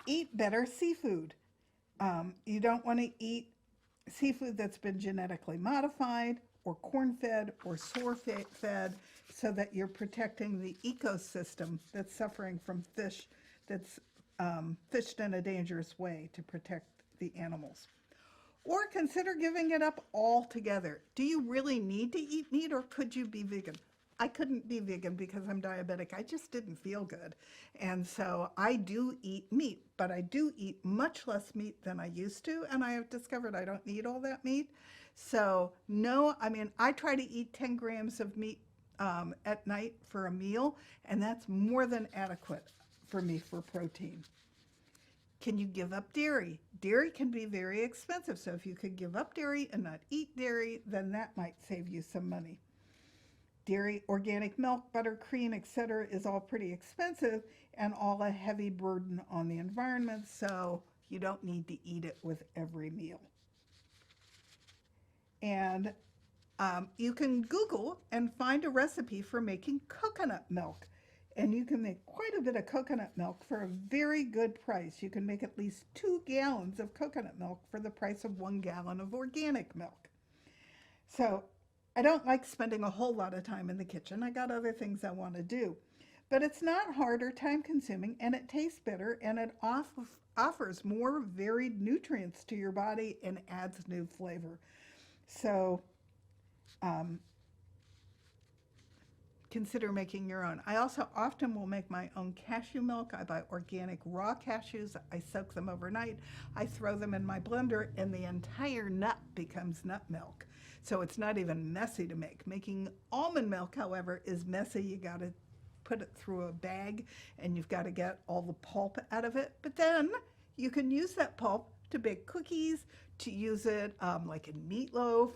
Eat better seafood. You don't want to eat seafood that's been genetically modified or corn-fed or soy-fed, so that you're protecting the ecosystem that's suffering from fish that's fished in a dangerous way to protect the animals. Or consider giving it up altogether. Do you really need to eat meat, or could you be vegan? I couldn't be vegan because I'm diabetic. I just didn't feel good. And so I do eat meat, but I do eat much less meat than I used to. And I have discovered I don't need all that meat. So no, I mean, I try to eat 10 grams of meat at night for a meal, and that's more than adequate for me for protein. Can you give up dairy? Dairy can be very expensive. So if you could give up dairy and not eat dairy, then that might save you some money. Dairy, organic milk, butter, cream, etc. is all pretty expensive and all a heavy burden on the environment, so you don't need to eat it with every meal. And you can Google and find a recipe for making coconut milk. And you can make quite a bit of coconut milk for a very good price. You can make at least 2 gallons of coconut milk for the price of 1 gallon of organic milk. So I don't like spending a whole lot of time in the kitchen. I got other things I want to do. But it's not hard or time consuming, and it tastes better, and it offers more varied nutrients to your body and adds new flavor. So consider making your own. I also often will make my own cashew milk. I buy organic raw cashews. I soak them overnight. I throw them in my blender and the entire nut becomes nut milk. So it's not even messy to make. Making almond milk, however, is messy. You got to put it through a bag and you've got to get all the pulp out of it. But then you can use that pulp to bake cookies, to use it like in meatloaf,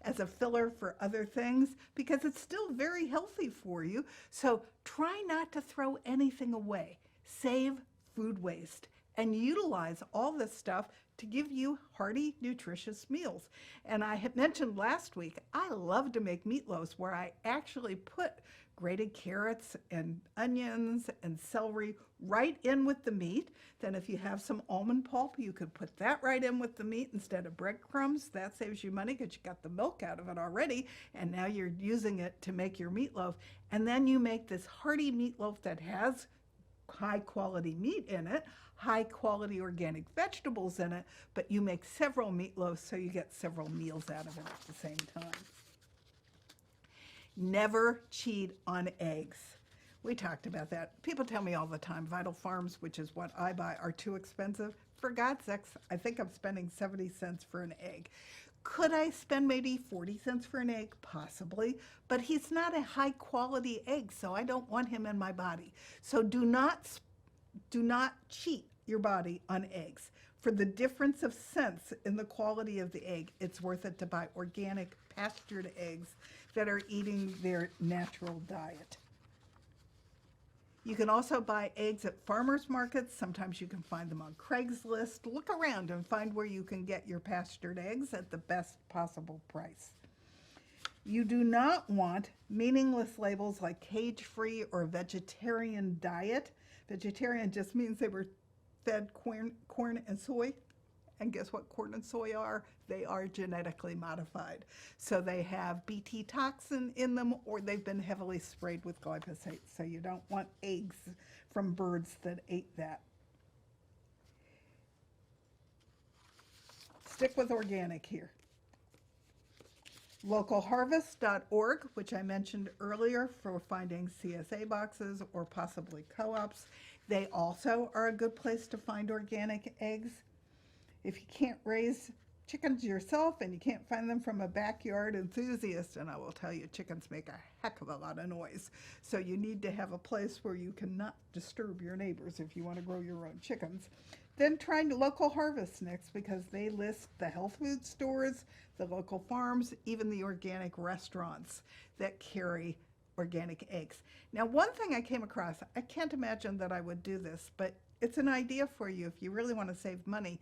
as a filler for other things, because it's still very healthy for you. So try not to throw anything away. Save food waste and utilize all this stuff to give you hearty, nutritious meals. And I had mentioned last week, I love to make meatloaves where I actually put grated carrots and onions and celery right in with the meat. Then if you have some almond pulp, you could put that right in with the meat instead of breadcrumbs. That saves you money because you got the milk out of it already, and now you're using it to make your meatloaf. And then you make this hearty meatloaf that has high quality meat in it, high quality organic vegetables in it, but you make several meatloaves so you get several meals out of it at the same time. Never cheat on eggs. We talked about that. People tell me all the time, Vital Farms, which is what I buy, are too expensive. For God's sakes, I think I'm spending 70 cents for an egg. Could I spend maybe 40 cents for an egg? Possibly, but he's not a high quality egg, so I don't want him in my body. So do not cheat your body on eggs. For the difference of cents in the quality of the egg, it's worth it to buy organic pastured eggs that are eating their natural diet. You can also buy eggs at farmers markets. Sometimes you can find them on Craigslist. Look around and find where you can get your pastured eggs at the best possible price. You do not want meaningless labels like cage-free or vegetarian diet. Vegetarian just means they were fed corn and soy. And guess what corn and soy are? They are genetically modified. So they have Bt toxin in them, or they've been heavily sprayed with glyphosate. So you don't want eggs from birds that ate that. Stick with organic here. Localharvest.org, which I mentioned earlier for finding CSA boxes or possibly co-ops. They also are a good place to find organic eggs. If you can't raise chickens yourself and you can't find them from a backyard enthusiast, and I will tell you, chickens make a heck of a lot of noise. So you need to have a place where you cannot disturb your neighbors if you want to grow your own chickens. Then try Local Harvest next, because they list the health food stores, the local farms, even the organic restaurants that carry organic eggs. Now, one thing I came across, I can't imagine that I would do this, but it's an idea for you if you really want to save money.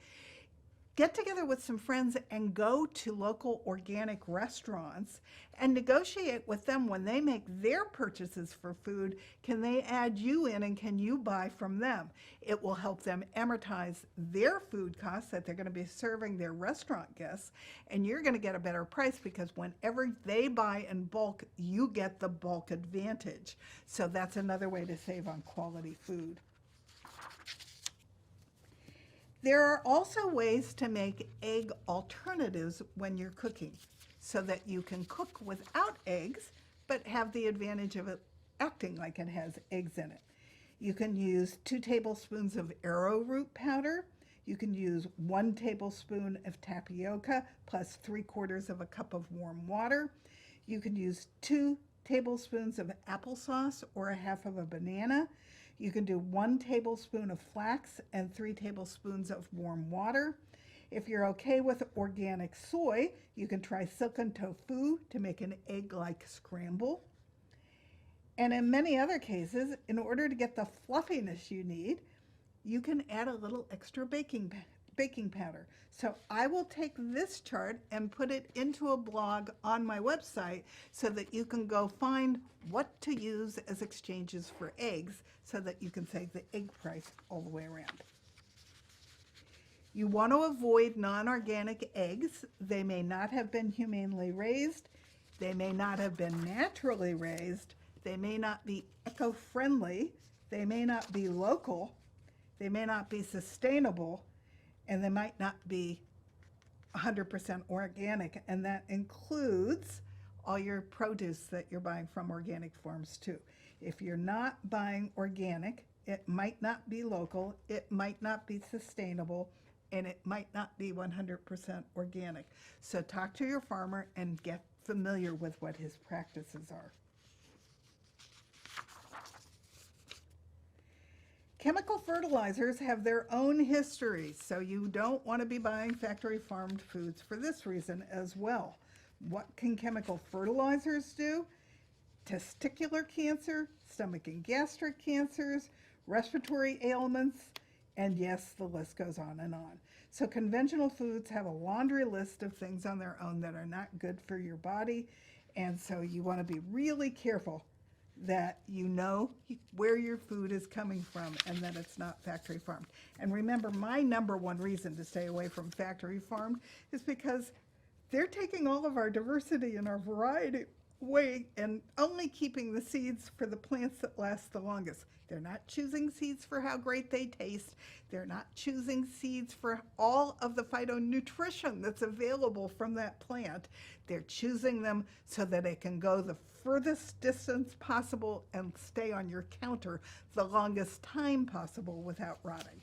Get together with some friends and go to local organic restaurants and negotiate with them when they make their purchases for food. Can they add you in and can you buy from them? It will help them amortize their food costs that they're going to be serving their restaurant guests, and you're going to get a better price because whenever they buy in bulk, you get the bulk advantage. So that's another way to save on quality food. There are also ways to make egg alternatives when you're cooking so that you can cook without eggs but have the advantage of it acting like it has eggs in it. You can use 2 tablespoons of arrowroot powder. You can use 1 tablespoon of tapioca plus 3/4 of a cup of warm water. You can use 2 tablespoons of applesauce or a half of a banana. You can do 1 tablespoon of flax and 3 tablespoons of warm water. If you're okay with organic soy, you can try silken tofu to make an egg-like scramble. And in many other cases, in order to get the fluffiness you need, you can add a little extra baking powder. So I will take this chart and put it into a blog on my website so that you can go find what to use as exchanges for eggs so that you can save the egg price all the way around. You want to avoid non-organic eggs. They may not have been humanely raised. They may not have been naturally raised. They may not be eco-friendly. They may not be local. They may not be sustainable. And they might not be 100% organic, and that includes all your produce that you're buying from organic farms too. If you're not buying organic, it might not be local, it might not be sustainable, and it might not be 100% organic. So talk to your farmer and get familiar with what his practices are. Chemical fertilizers have their own history, so you don't want to be buying factory farmed foods for this reason as well. What can chemical fertilizers do? Testicular cancer, stomach and gastric cancers, respiratory ailments, and yes, the list goes on and on. So conventional foods have a laundry list of things on their own that are not good for your body, and so you want to be really careful that you know where your food is coming from and that it's not factory farmed. And remember, my number one reason to stay away from factory farmed is because they're taking all of our diversity and our variety away and only keeping the seeds for the plants that last the longest. They're not choosing seeds for how great they taste. They're not choosing seeds for all of the phytonutrition that's available from that plant. They're choosing them so that it can go the furthest distance possible and stay on your counter the longest time possible without rotting.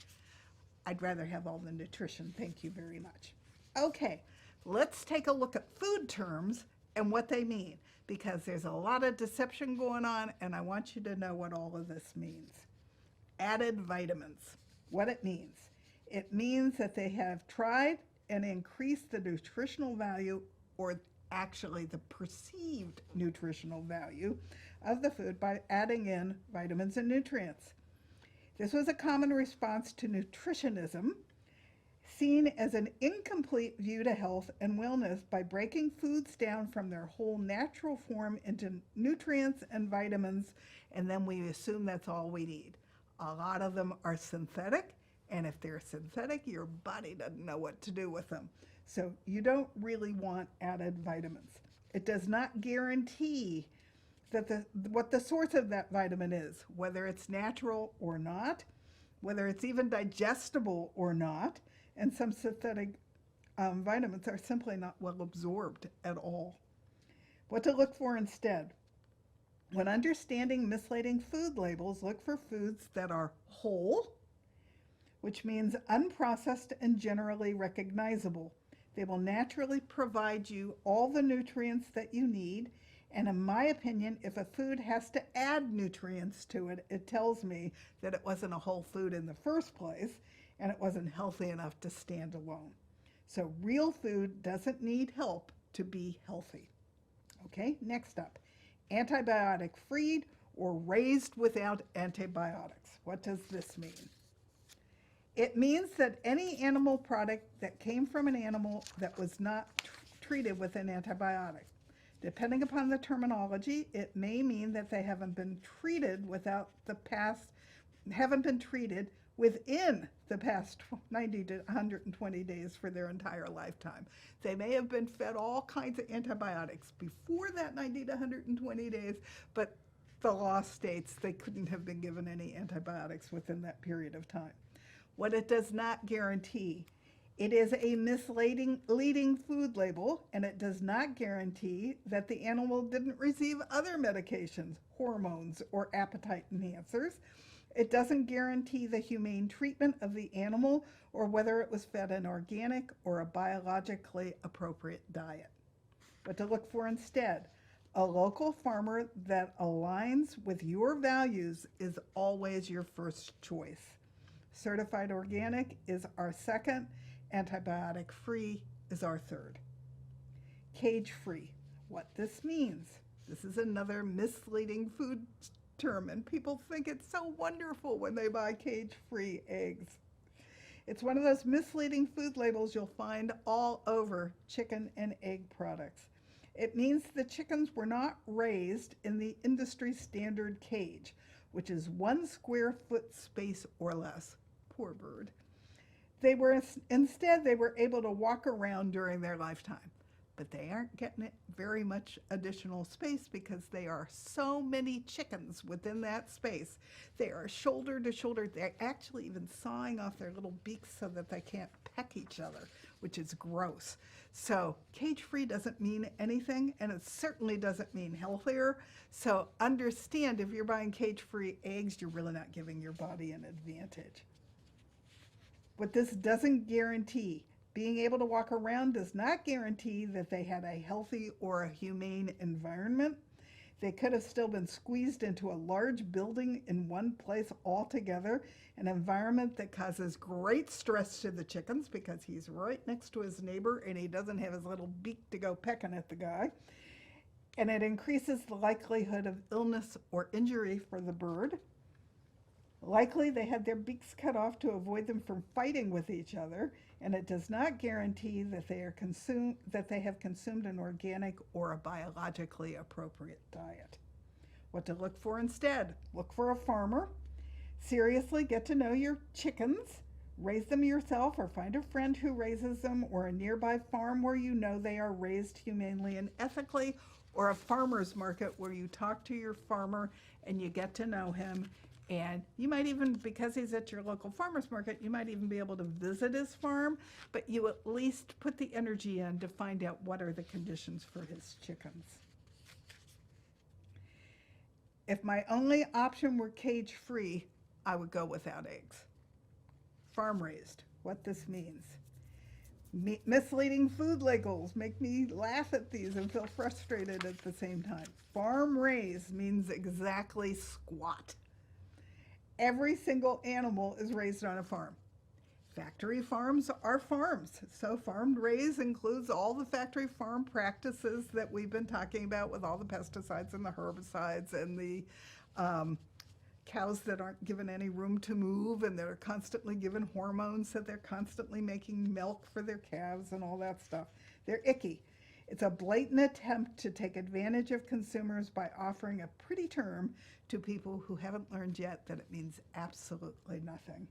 I'd rather have all the nutrition. Thank you very much. Okay, let's take a look at food terms and what they mean, because there's a lot of deception going on, and I want you to know what all of this means. Added vitamins, what it means. It means that they have tried and increased the nutritional value, or actually the perceived nutritional value of the food by adding in vitamins and nutrients. This was a common response to nutritionism, seen as an incomplete view to health and wellness by breaking foods down from their whole natural form into nutrients and vitamins, and then we assume that's all we need. A lot of them are synthetic, and if they're synthetic, your body doesn't know what to do with them. So you don't really want added vitamins. It does not guarantee that what the source of that vitamin is, whether it's natural or not, whether it's even digestible or not, and some synthetic vitamins are simply not well absorbed at all. What to look for instead? When understanding misleading food labels, look for foods that are whole, which means unprocessed and generally recognizable. They will naturally provide you all the nutrients that you need, and in my opinion, if a food has to add nutrients to it, it tells me that it wasn't a whole food in the first place, and it wasn't healthy enough to stand alone. So real food doesn't need help to be healthy. Okay, next up, antibiotic-free or raised without antibiotics. What does this mean? It means that any animal product that came from an animal that was not treated with an antibiotic. Depending upon the terminology, it may mean that they haven't been treated within the past 90 to 120 days for their entire lifetime. They may have been fed all kinds of antibiotics before that 90 to 120 days, but the law states they couldn't have been given any antibiotics within that period of time. What it does not guarantee, it is a misleading food label, and it does not guarantee that the animal didn't receive other medications, hormones, or appetite enhancers. It doesn't guarantee the humane treatment of the animal or whether it was fed an organic or a biologically appropriate diet. What to look for instead, a local farmer that aligns with your values is always your first choice. Certified organic is our second, antibiotic-free is our third. Cage-free, what this means. This is another misleading food term, and people think it's so wonderful when they buy cage-free eggs. It's one of those misleading food labels you'll find all over chicken and egg products. It means the chickens were not raised in the industry standard cage, which is 1 square foot space or less. Poor bird. Instead, they were able to walk around during their lifetime. but they aren't getting it very much additional space because there are so many chickens within that space. They are shoulder to shoulder. They're actually even sawing off their little beaks so that they can't peck each other, which is gross. So cage-free doesn't mean anything, and it certainly doesn't mean healthier. So understand, if you're buying cage-free eggs, you're really not giving your body an advantage. What this doesn't guarantee, being able to walk around does not guarantee that they had a healthy or a humane environment. They could have still been squeezed into a large building in one place altogether, an environment that causes great stress to the chickens because he's right next to his neighbor and he doesn't have his little beak to go pecking at the guy. And it increases the likelihood of illness or injury for the bird. Likely they had their beaks cut off to avoid them from fighting with each other, and it does not guarantee that they have consumed an organic or a biologically appropriate diet. What to look for instead? Look for a farmer. Seriously, get to know your chickens. Raise them yourself or find a friend who raises them, or a nearby farm where you know they are raised humanely and ethically, or a farmer's market where you talk to your farmer and you get to know him. And you might even, because he's at your local farmer's market, you might even be able to visit his farm, but you at least put the energy in to find out what are the conditions for his chickens. If my only option were cage-free, I would go without eggs. Farm-raised, what this means. Misleading food labels make me laugh at these and feel frustrated at the same time. Farm-raised means exactly squat. Every single animal is raised on a farm. Factory farms are farms. So farm-raised includes all the factory farm practices that we've been talking about, with all the pesticides and the herbicides and the cows that aren't given any room to move and that are constantly given hormones, that they're constantly making milk for their calves and all that stuff. They're icky. It's a blatant attempt to take advantage of consumers by offering a pretty term to people who haven't learned yet that it means absolutely nothing.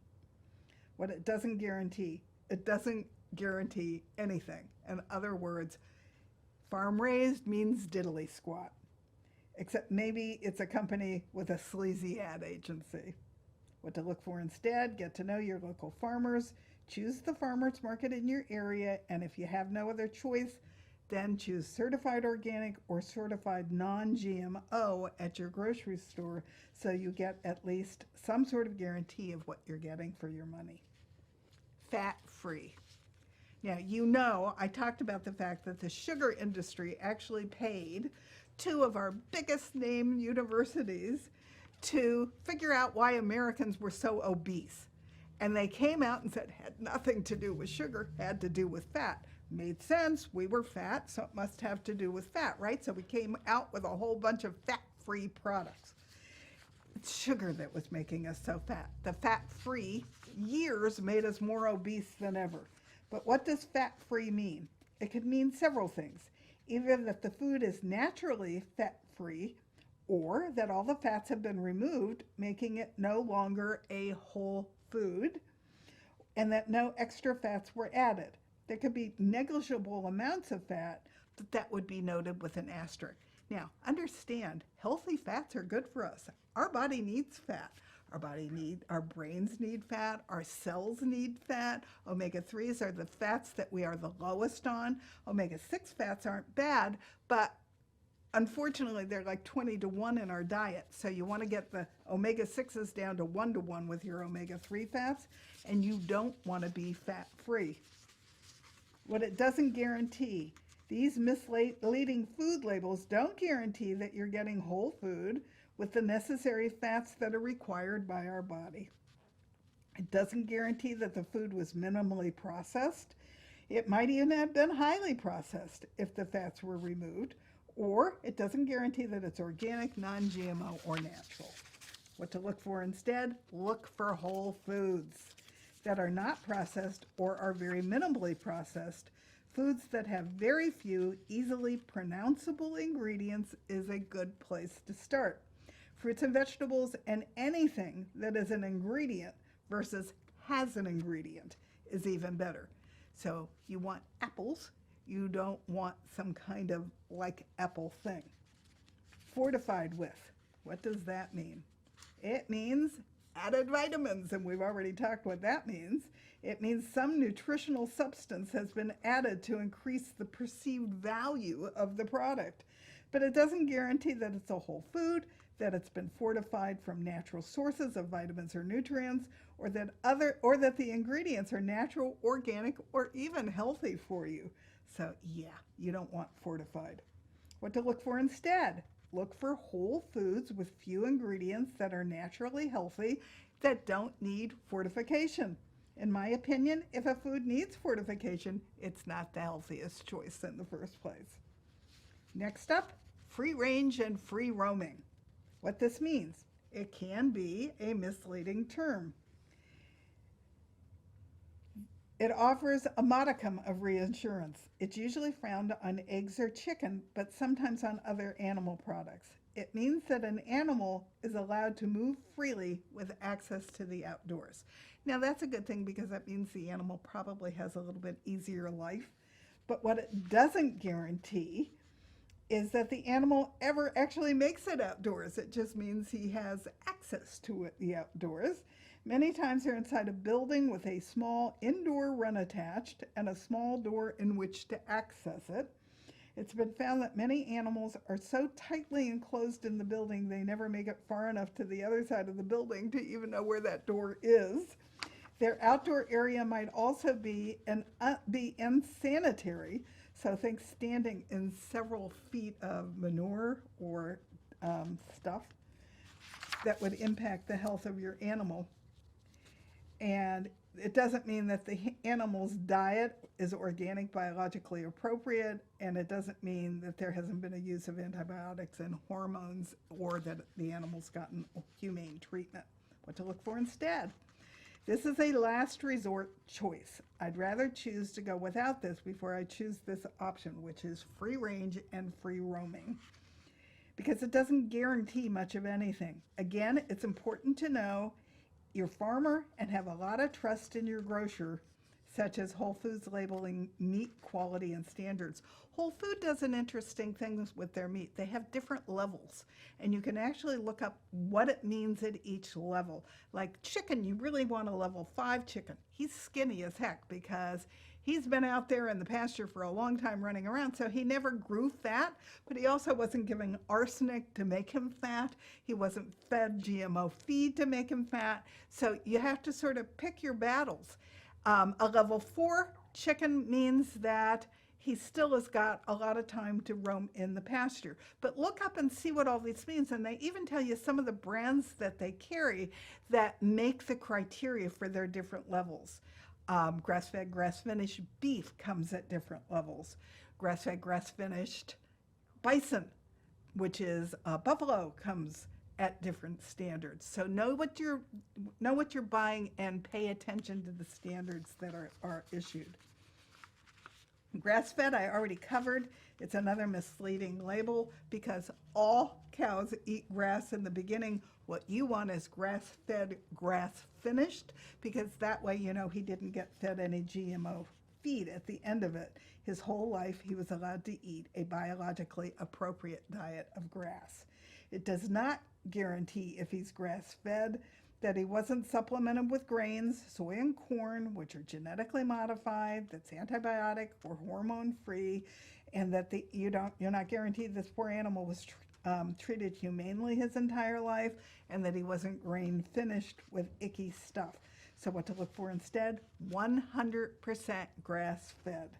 What it doesn't guarantee anything. In other words, farm-raised means diddly squat, except maybe it's a company with a sleazy ad agency. What to look for instead: get to know your local farmers, choose the farmers market in your area, and if you have no other choice, then choose certified organic or certified non-GMO at your grocery store, so you get at least some sort of guarantee of what you're getting for your money. Fat-free. Now, you know, I talked about the fact that the sugar industry actually paid two of our biggest name universities to figure out why Americans were so obese. And they came out and said it had nothing to do with sugar, had to do with fat. Made sense. We were fat, so it must have to do with fat, right? So we came out with a whole bunch of fat-free products. It's sugar that was making us so fat. The fat-free years made us more obese than ever. But what does fat-free mean? It could mean several things. Either that the food is naturally fat-free, or that all the fats have been removed, making it no longer a whole food, and that no extra fats were added. There could be negligible amounts of fat, but that would be noted with an asterisk. Now, understand, healthy fats are good for us. Our body needs fat. Our brains need fat. Our cells need fat. Omega-3s are the fats that we are the lowest on. Omega-6 fats aren't bad, but unfortunately, they're like 20 to 1 in our diet. So you want to get the omega-6s down to 1 to 1 with your omega-3 fats, and you don't want to be fat-free. What it doesn't guarantee, these misleading food labels don't guarantee that you're getting whole food with the necessary fats that are required by our body. It doesn't guarantee that the food was minimally processed. It might even have been highly processed if the fats were removed, or it doesn't guarantee that it's organic, non-GMO, or natural. What to look for instead? Look for whole foods that are not processed or are very minimally processed. Foods that have very few easily pronounceable ingredients is a good place to start. Fruits and vegetables and anything that is an ingredient versus has an ingredient is even better. So you want apples, You don't want some kind of like apple thing. Fortified with, what does that mean? It means added vitamins, and we've already talked what that means. It means some nutritional substance has been added to increase the perceived value of the product. But it doesn't guarantee that it's a whole food, that it's been fortified from natural sources of vitamins or nutrients, or that the ingredients are natural, organic, or even healthy for you. So yeah, you don't want fortified. What to look for instead? Look for whole foods with few ingredients that are naturally healthy that don't need fortification. In my opinion, if a food needs fortification, it's not the healthiest choice in the first place. Next up, free range and free roaming. What this means, it can be a misleading term. It offers a modicum of reassurance. It's usually found on eggs or chicken, but sometimes on other animal products. It means that an animal is allowed to move freely with access to the outdoors. Now that's a good thing because that means the animal probably has a little bit easier life. But what it doesn't guarantee is that the animal ever actually makes it outdoors. It just means he has access to it, the outdoors. Many times they're inside a building with a small indoor run attached and a small door in which to access it. It's been found that many animals are so tightly enclosed in the building they never make it far enough to the other side of the building to even know where that door is. Their outdoor area might also be unsanitary, so think standing in several feet of manure or stuff that would impact the health of your animal. And it doesn't mean that the animal's diet is organic, biologically appropriate, and it doesn't mean that there hasn't been a use of antibiotics and hormones or that the animal's gotten humane treatment. What to look for instead? This is a last resort choice. I'd rather choose to go without this before I choose this option, which is free range and free roaming, because it doesn't guarantee much of anything. Again, it's important to know your farmer and have a lot of trust in your grocer, such as Whole Foods labeling meat quality and standards. Whole Food does an interesting thing with their meat. They have different levels, and you can actually look up what it means at each level. Like chicken, you really want a level 5 chicken. He's skinny as heck because he's been out there in the pasture for a long time running around, so he never grew fat, but he also wasn't given arsenic to make him fat. He wasn't fed GMO feed to make him fat. So you have to sort of pick your battles. A level 4 chicken means that he still has got a lot of time to roam in the pasture. But look up and see what all this means, and they even tell you some of the brands that they carry that make the criteria for their different levels. Grass-fed, grass-finished beef comes at different levels. Grass-fed, grass-finished bison, which is buffalo, comes at different standards. So know what you're buying and pay attention to the standards that are issued. Grass-fed, I already covered. It's another misleading label because all cows eat grass in the beginning. What you want is grass-fed, grass-finished, because that way you know he didn't get fed any GMO feed at the end of it. His whole life he was allowed to eat a biologically appropriate diet of grass. It does not guarantee if he's grass-fed that he wasn't supplemented with grains, soy and corn, which are genetically modified, that's antibiotic or hormone-free, and that you're not guaranteed this poor animal was treated humanely his entire life, and that he wasn't grain-finished with icky stuff. So what to look for instead? 100% grass-fed,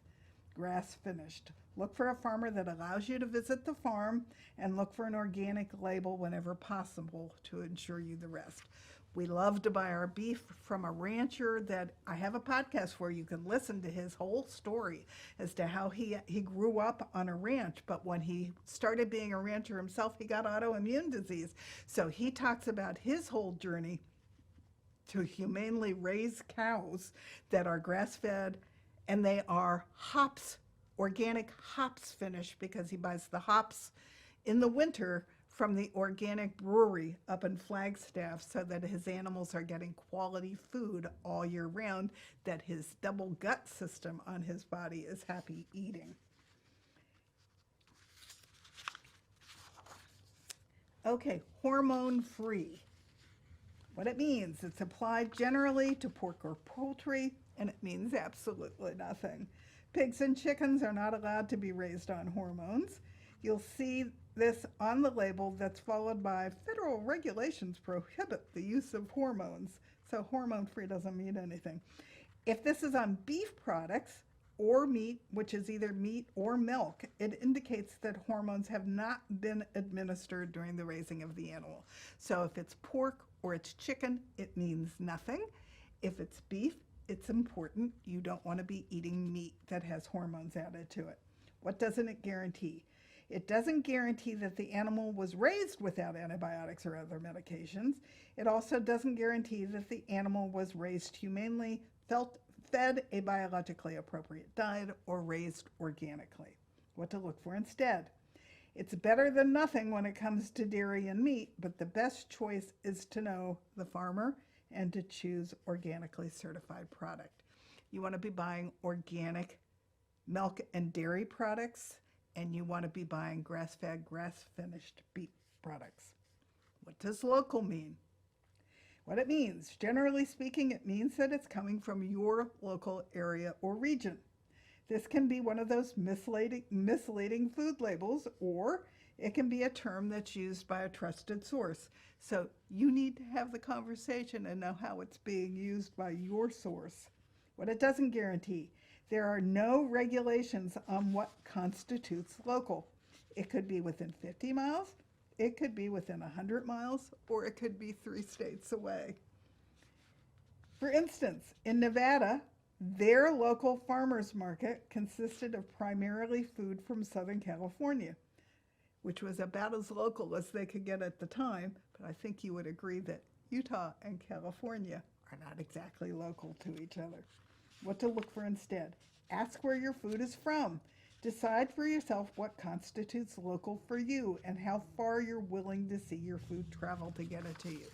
grass-finished. Look for a farmer that allows you to visit the farm, and look for an organic label whenever possible to ensure you the rest. We love to buy our beef from a rancher that I have a podcast where you can listen to his whole story as to how he grew up on a ranch, but when he started being a rancher himself, he got autoimmune disease. So he talks about his whole journey to humanely raise cows that are grass-fed, and they are hops, organic hops finished, because he buys the hops in the winter from the organic brewery up in Flagstaff so that his animals are getting quality food all year round, that his double gut system on his body is happy eating. Okay, hormone-free. What it means, it's applied generally to pork or poultry, and it means absolutely nothing. Pigs and chickens are not allowed to be raised on hormones. You'll see this on the label that's followed by federal regulations prohibit the use of hormones. So hormone-free doesn't mean anything. If this is on beef products or meat, which is either meat or milk, it indicates that hormones have not been administered during the raising of the animal. So if it's pork or it's chicken, it means nothing. If it's beef, it's important. You don't want to be eating meat that has hormones added to it. What doesn't it guarantee? It doesn't guarantee that the animal was raised without antibiotics or other medications. It also doesn't guarantee that the animal was raised humanely, fed a biologically appropriate diet, or raised organically. What to look for instead? It's better than nothing when it comes to dairy and meat, but the best choice is to know the farmer and to choose organically certified product. You want to be buying organic milk and dairy products, and you want to be buying grass-fed, grass-finished beef products. What does local mean? What it means, generally speaking, it means that it's coming from your local area or region. This can be one of those misleading food labels, or it can be a term that's used by a trusted source. So you need to have the conversation and know how it's being used by your source. What it doesn't guarantee, there are no regulations on what constitutes local. It could be within 50 miles, it could be within 100 miles, or it could be 3 states away. For instance, in Nevada, their local farmers market consisted of primarily food from Southern California, which was about as local as they could get at the time, but I think you would agree that Utah and California are not exactly local to each other. What to look for instead? Ask where your food is from. Decide for yourself what constitutes local for you and how far you're willing to see your food travel to get it to you.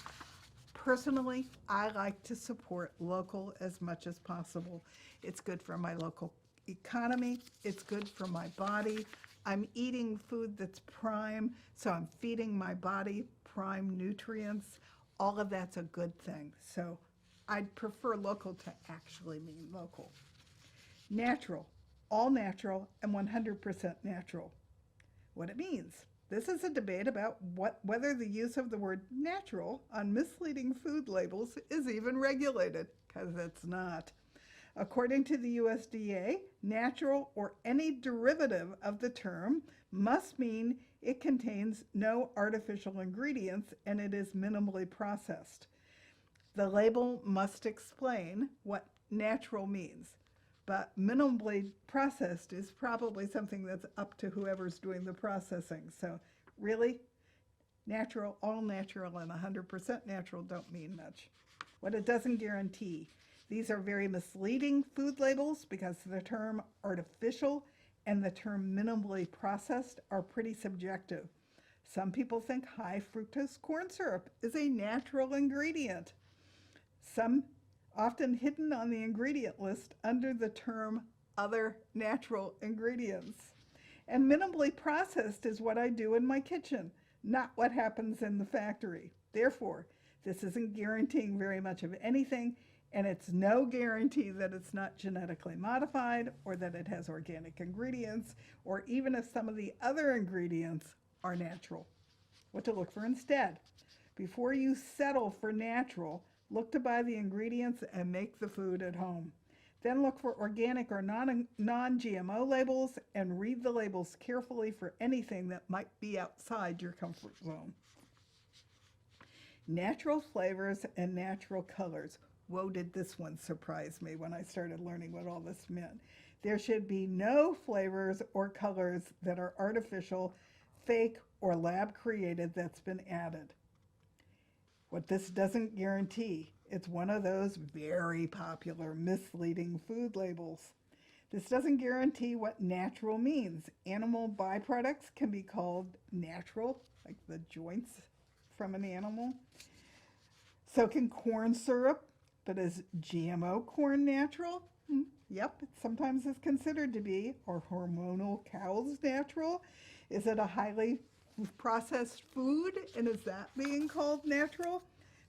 Personally, I like to support local as much as possible. It's good for my local economy. It's good for my body. I'm eating food that's prime, so I'm feeding my body prime nutrients. All of that's a good thing. So I'd prefer local to actually mean local. Natural, all natural, and 100% natural. What it means. This is a debate about whether the use of the word natural on misleading food labels is even regulated, because it's not. According to the USDA, natural or any derivative of the term must mean it contains no artificial ingredients and it is minimally processed. The label must explain what natural means, but minimally processed is probably something that's up to whoever's doing the processing. So really, natural, all natural, and 100% natural don't mean much. What it doesn't guarantee. These are very misleading food labels because the term artificial and the term minimally processed are pretty subjective. Some people think high fructose corn syrup is a natural ingredient. Some often hidden on the ingredient list under the term other natural ingredients. And minimally processed is what I do in my kitchen, not what happens in the factory. Therefore, this isn't guaranteeing very much of anything, and it's no guarantee that it's not genetically modified or that it has organic ingredients, or even if some of the other ingredients are natural. What to look for instead. Before you settle for natural, look to buy the ingredients and make the food at home. Then look for organic or non-GMO labels and read the labels carefully for anything that might be outside your comfort zone. Natural flavors and natural colors. Whoa, did this one surprise me when I started learning what all this meant. There should be no flavors or colors that are artificial, fake, or lab created that's been added. What this doesn't guarantee, it's one of those very popular misleading food labels. This doesn't guarantee what natural means. Animal byproducts can be called natural, like the joints from an animal. So can corn syrup, but is GMO corn natural? Yep, it sometimes is considered to be. Are hormonal cows natural? Is it a highly processed food, and is that being called natural?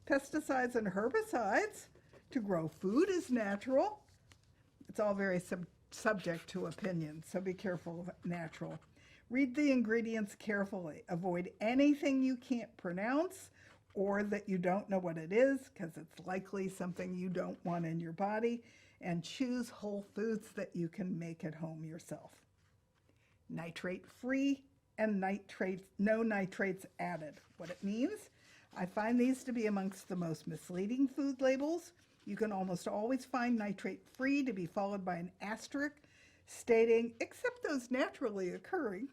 Pesticides and herbicides to grow food is natural. It's all very subject to opinion, so be careful of natural. Read the ingredients carefully. Avoid anything you can't pronounce or that you don't know what it is, because it's likely something you don't want in your body. And choose whole foods that you can make at home yourself. Nitrate-free and no nitrates added. What it means? I find these to be amongst the most misleading food labels. You can almost always find nitrate-free to be followed by an asterisk stating, except those naturally occurring.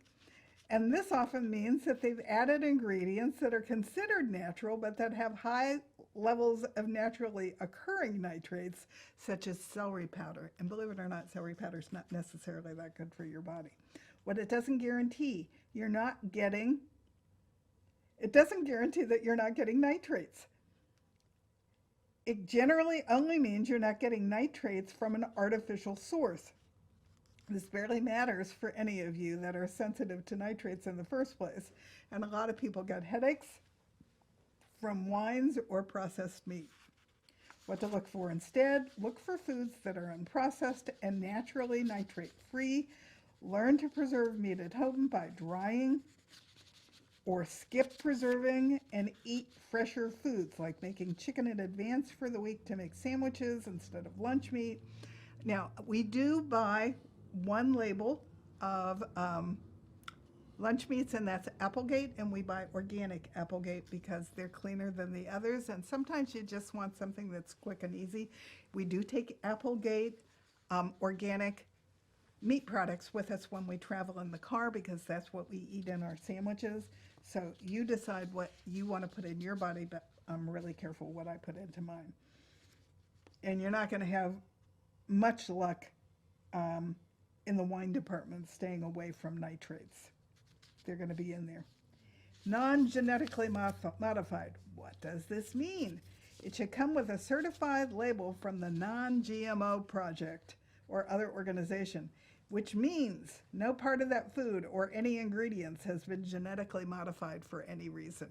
And this often means that they've added ingredients that are considered natural, but that have high levels of naturally occurring nitrates, such as celery powder. And believe it or not, celery powder is not necessarily that good for your body. What it doesn't guarantee, it doesn't guarantee that you're not getting nitrates. It generally only means you're not getting nitrates from an artificial source. This barely matters for any of you that are sensitive to nitrates in the first place. And a lot of people get headaches from wines or processed meat. What to look for instead? Look for foods that are unprocessed and naturally nitrate-free. Learn to preserve meat at home by drying or skip preserving, and eat fresher foods like making chicken in advance for the week to make sandwiches instead of lunch meat. Now, we do buy one label of lunch meats, and that's Applegate, and we buy organic Applegate because they're cleaner than the others, and sometimes you just want something that's quick and easy. We do take Applegate organic meat products with us when we travel in the car because that's what we eat in our sandwiches. So you decide what you want to put in your body, but I'm really careful what I put into mine. And you're not going to have much luck in the wine department staying away from nitrates. They're going to be in there. Non-genetically modified. What does this mean? It should come with a certified label from the Non-GMO Project or other organization, which means no part of that food or any ingredients has been genetically modified for any reason.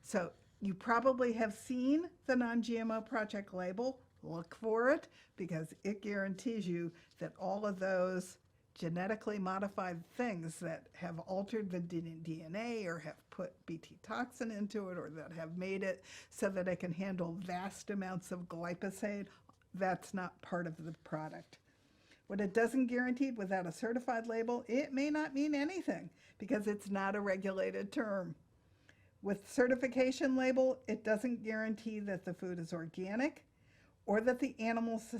So you probably have seen the Non-GMO Project label. Look for it because it guarantees you that all of those genetically modified things that have altered the DNA or have put Bt toxin into it or that have made it so that it can handle vast amounts of glyphosate, that's not part of the product. What it doesn't guarantee without a certified label, it may not mean anything because it's not a regulated term. With certification label, it doesn't guarantee that the food is organic or that the animals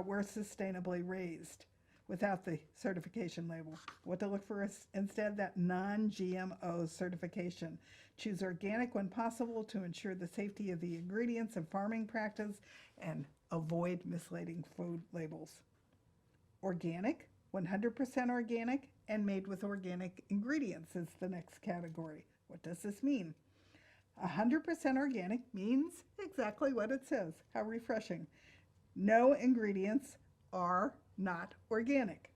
were sustainably raised without the certification label. What to look for is instead that non-GMO certification. Choose organic when possible to ensure the safety of the ingredients and farming practice and avoid misleading food labels. Organic, 100% organic, and made with organic ingredients is the next category. What does this mean? 100% organic means exactly what it says. How refreshing. No ingredients are not organic.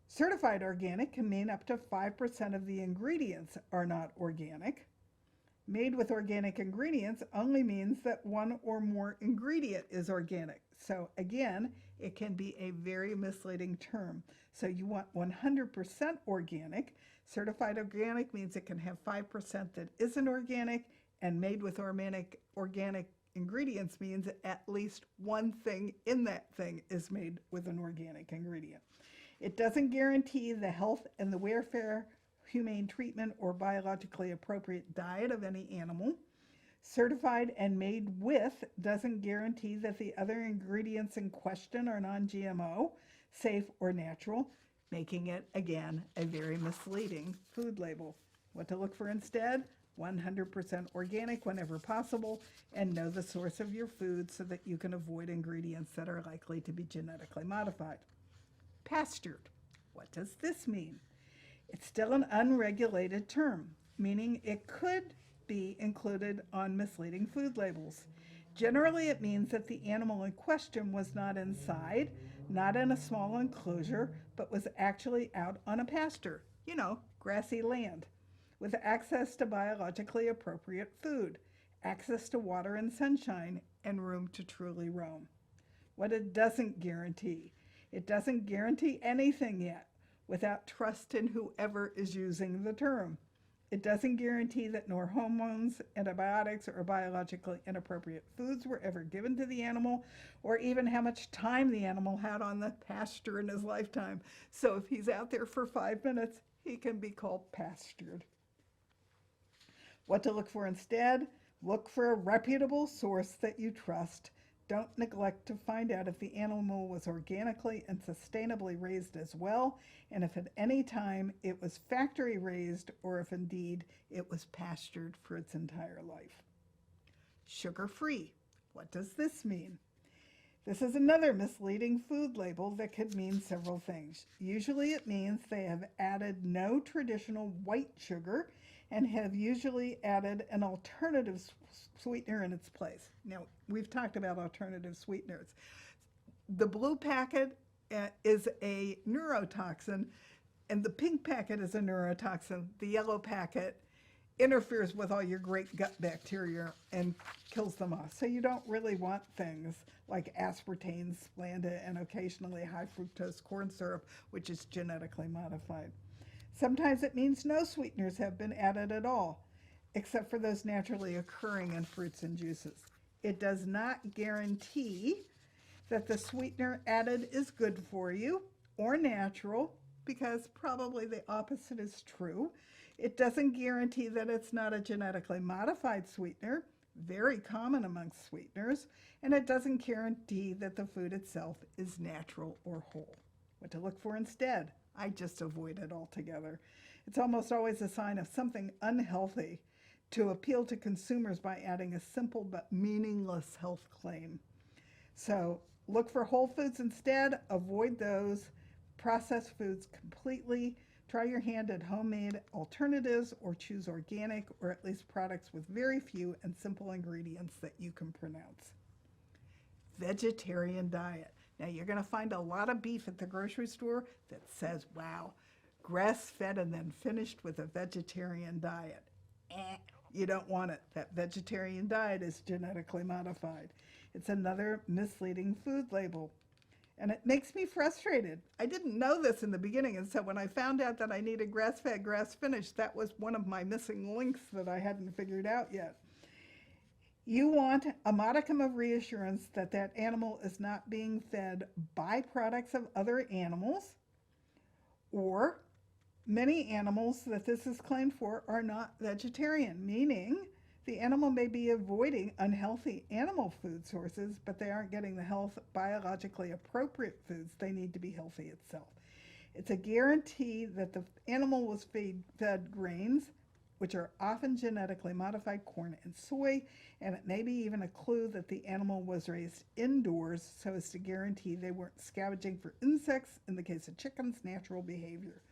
Certified organic can mean up to 5% of the ingredients are not organic. Made with organic ingredients only means that one or more ingredient is organic. So again, it can be a very misleading term. So you want 100% organic. Certified organic means it can have 5% that isn't organic, and made with organic ingredients means at least one thing in that thing is made with an organic ingredient. It doesn't guarantee the health and the welfare, humane treatment, or biologically appropriate diet of any animal. Certified and made with doesn't guarantee that the other ingredients in question are non-GMO, safe, or natural, making it, again, a very misleading food label. What to look for instead? 100% organic whenever possible, and know the source of your food so that you can avoid ingredients that are likely to be genetically modified. Pastured. What does this mean? It's still an unregulated term, meaning it could be included on misleading food labels. Generally, it means that the animal in question was not inside, not in a small enclosure, but was actually out on a pasture, grassy land, with access to biologically appropriate food, access to water and sunshine, and room to truly roam. What it doesn't guarantee. It doesn't guarantee anything yet without trust in whoever is using the term. It doesn't guarantee that no hormones, antibiotics, or biologically inappropriate foods were ever given to the animal, or even how much time the animal had on the pasture in his lifetime. So if he's out there for 5 minutes, he can be called pastured. What to look for instead? Look for a reputable source that you trust. Don't neglect to find out if the animal was organically and sustainably raised as well, and if at any time it was factory raised or if indeed it was pastured for its entire life. Sugar-free. What does this mean? This is another misleading food label that could mean several things. Usually it means they have added no traditional white sugar and have usually added an alternative sweetener in its place. Now, we've talked about alternative sweeteners. The blue packet is a neurotoxin, and the pink packet is a neurotoxin. The yellow packet interferes with all your great gut bacteria and kills them off. So you don't really want things like aspartame, Splenda, and occasionally high fructose corn syrup, which is genetically modified. Sometimes it means no sweeteners have been added at all, except for those naturally occurring in fruits and juices. It does not guarantee that the sweetener added is good for you or natural, because probably the opposite is true. It doesn't guarantee that it's not a genetically modified sweetener, very common amongst sweeteners, and it doesn't guarantee that the food itself is natural or whole. What to look for instead? I just avoid it altogether. It's almost always a sign of something unhealthy to appeal to consumers by adding a simple but meaningless health claim. So look for whole foods instead, avoid those. Processed foods completely. Try your hand at homemade alternatives or choose organic or at least products with very few and simple ingredients that you can pronounce. Vegetarian diet. Now you're going to find a lot of beef at the grocery store that says, wow, grass-fed and then finished with a vegetarian diet. You don't want it. That vegetarian diet is genetically modified. It's another misleading food label. And it makes me frustrated. I didn't know this in the beginning, and so when I found out that I needed grass-fed, grass-finished, that was one of my missing links that I hadn't figured out yet. You want a modicum of reassurance that that animal is not being fed byproducts of other animals, or many animals that this is claimed for are not vegetarian, meaning the animal may be avoiding unhealthy animal food sources, but they aren't getting the health biologically appropriate foods they need to be healthy itself. It's a guarantee that the animal was fed grains, which are often genetically modified corn and soy, and it may be even a clue that the animal was raised indoors so as to guarantee they weren't scavenging for insects in the case of chickens' natural behavior.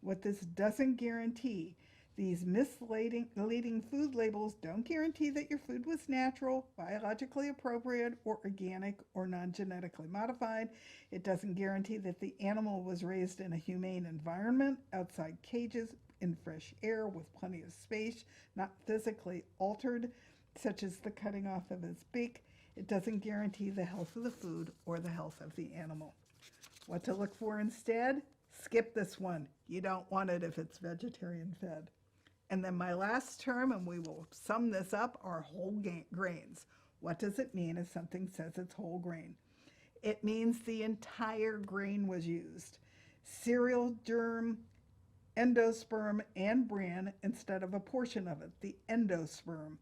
What this doesn't guarantee, these misleading food labels don't guarantee that your food was natural, biologically appropriate, or organic, or non-genetically modified. It doesn't guarantee that the animal was raised in a humane environment, outside cages, in fresh air, with plenty of space, not physically altered, such as the cutting off of its beak. It doesn't guarantee the health of the food or the health of the animal. What to look for instead? Skip this one. You don't want it if it's vegetarian fed. And then my last term, and we will sum this up, are whole grains. What does it mean if something says it's whole grain? It means the entire grain was used. Cereal germ, endosperm, and bran instead of a portion of it, the endosperm.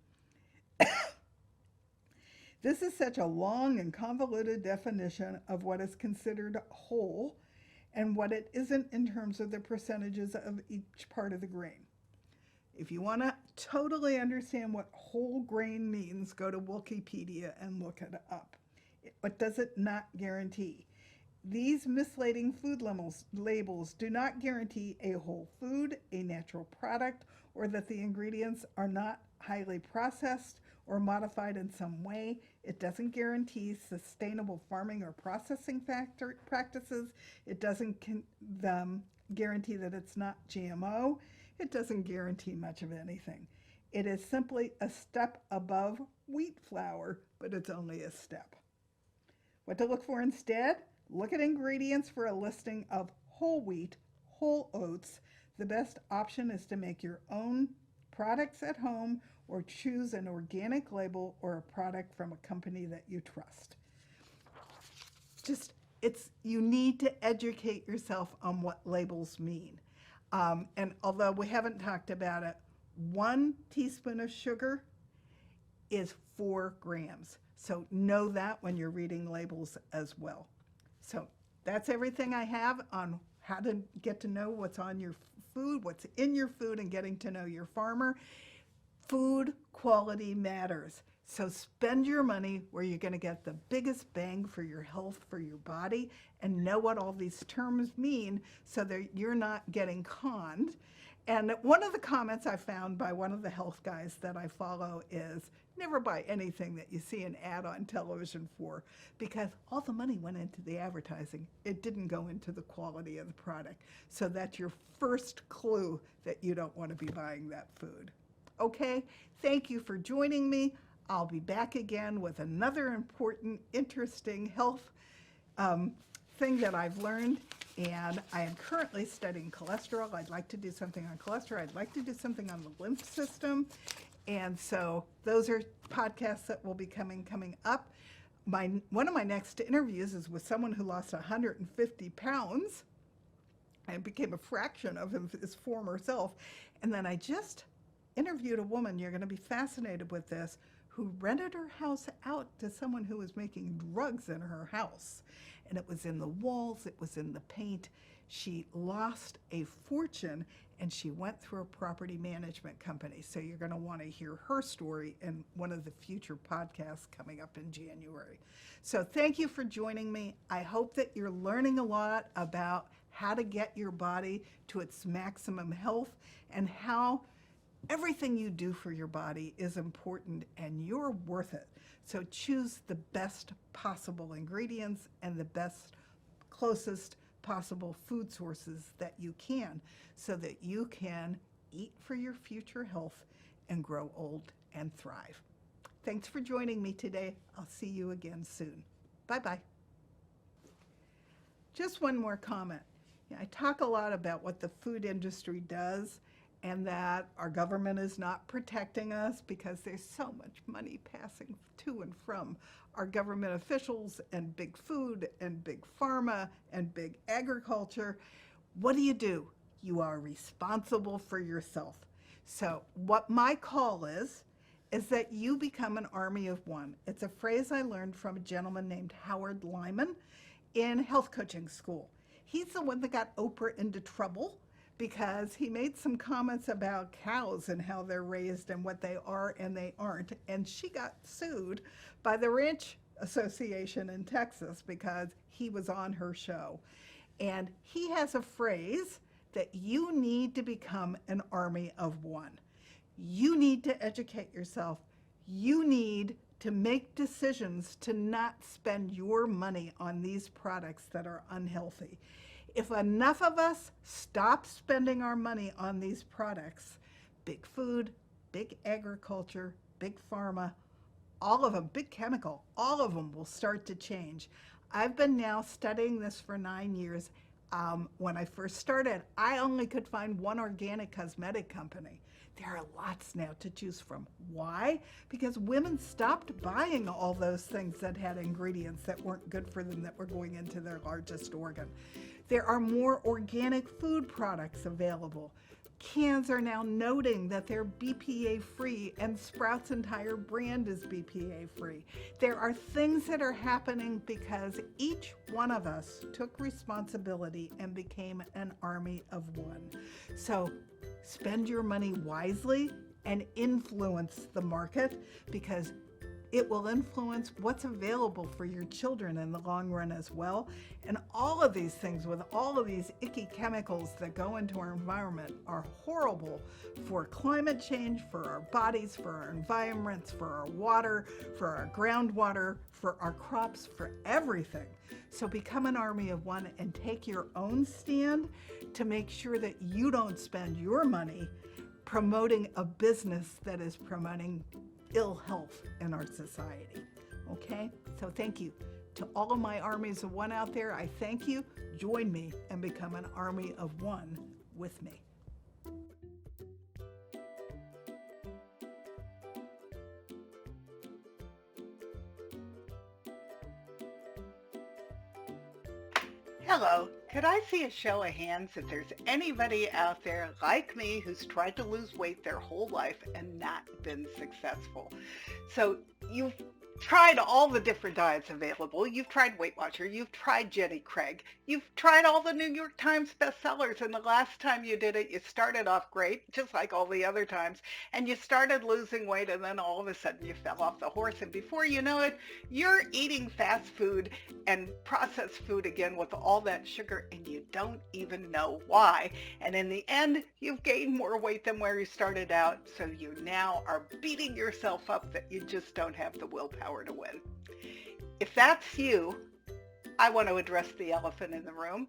This is such a long and convoluted definition of what is considered whole and what it isn't in terms of the percentages of each part of the grain. If you want to totally understand what whole grain means, go to Wikipedia and look it up. What does it not guarantee? These misleading food labels do not guarantee a whole food, a natural product, or that the ingredients are not highly processed or modified in some way. It doesn't guarantee sustainable farming or processing practices. It doesn't guarantee that it's not GMO. It doesn't guarantee much of anything. It is simply a step above wheat flour, but it's only a step. What to look for instead? Look at ingredients for a listing of whole wheat, whole oats. The best option is to make your own products at home or choose an organic label or a product from a company that you trust. You need to educate yourself on what labels mean. And although we haven't talked about it, 1 teaspoon of sugar is 4 grams. So know that when you're reading labels as well. So that's everything I have on how to get to know what's on your food, what's in your food, and getting to know your farmer. Food quality matters. So spend your money where you're going to get the biggest bang for your health, for your body, and know what all these terms mean so that you're not getting conned. And one of the comments I found by one of the health guys that I follow is, never buy anything that you see an ad on television for, because all the money went into the advertising. It didn't go into the quality of the product. So that's your first clue that you don't want to be buying that food. Okay, thank you for joining me. I'll be back again with another important, interesting health thing that I've learned. And I am currently studying cholesterol. I'd like to do something on cholesterol. I'd like to do something on the lymph system. And so those are podcasts that will be coming up. One of my next interviews is with someone who lost 150 pounds and became a fraction of his former self. And then I just interviewed a woman, you're going to be fascinated with this, who rented her house out to someone who was making drugs in her house. And it was in the walls, it was in the paint. She lost a fortune and she went through a property management company. So you're going to want to hear her story in one of the future podcasts coming up in January. So thank you for joining me. I hope that you're learning a lot about how to get your body to its maximum health and how everything you do for your body is important and you're worth it. So choose the best possible ingredients and the best, closest possible food sources that you can so that you can eat for your future health and grow old and thrive. Thanks for joining me today. I'll see you again soon. Bye-bye. Just one more comment. I talk a lot about what the food industry does and that our government is not protecting us because there's so much money passing to and from our government officials and big food and big pharma and big agriculture. What do? You are responsible for yourself. So what my call is that you become an army of one. It's a phrase I learned from a gentleman named Howard Lyman in health coaching school. He's the one that got Oprah into trouble because he made some comments about cows and how they're raised and what they are and they aren't. And she got sued by the Ranch Association in Texas because he was on her show. And he has a phrase that you need to become an army of one. You need to educate yourself. You need to make decisions to not spend your money on these products that are unhealthy. If enough of us stop spending our money on these products, big food, big agriculture, big pharma, all of them, big chemical, all of them will start to change. I've been now studying this for 9 years. When I first started, I only could find one organic cosmetic company. There are lots now to choose from. Why? Because women stopped buying all those things that had ingredients that weren't good for them that were going into their largest organ. There are more organic food products available. Cans are now noting that they're BPA free and Sprouts' entire brand is BPA free. There are things that are happening because each one of us took responsibility and became an army of one. So spend your money wisely and influence the market because It will influence what's available for your children in the long run as well. And all of these things with all of these icky chemicals that go into our environment are horrible for climate change, for our bodies, for our environments, for our water, for our groundwater, for our crops, for everything. So become an army of one and take your own stand to make sure that you don't spend your money promoting a business that is promoting ill health in our society. Okay? So thank you. To all of my armies of one out there, I thank you. Join me and become an army of one with me. Hello, could I see a show of hands if there's anybody out there like me who's tried to lose weight their whole life and not been successful? So you've tried all the different diets available. You've tried Weight Watcher. You've tried Jenny Craig. You've tried all the New York Times bestsellers. And the last time you did it, you started off great, just like all the other times. And you started losing weight, and then all of a sudden you fell off the horse. And before you know it, you're eating fast food and processed food again with all that sugar, and you don't even know why. And in the end, you've gained more weight than where you started out. So you now are beating yourself up that you just don't have the willpower to win. If that's you, I want to address the elephant in the room,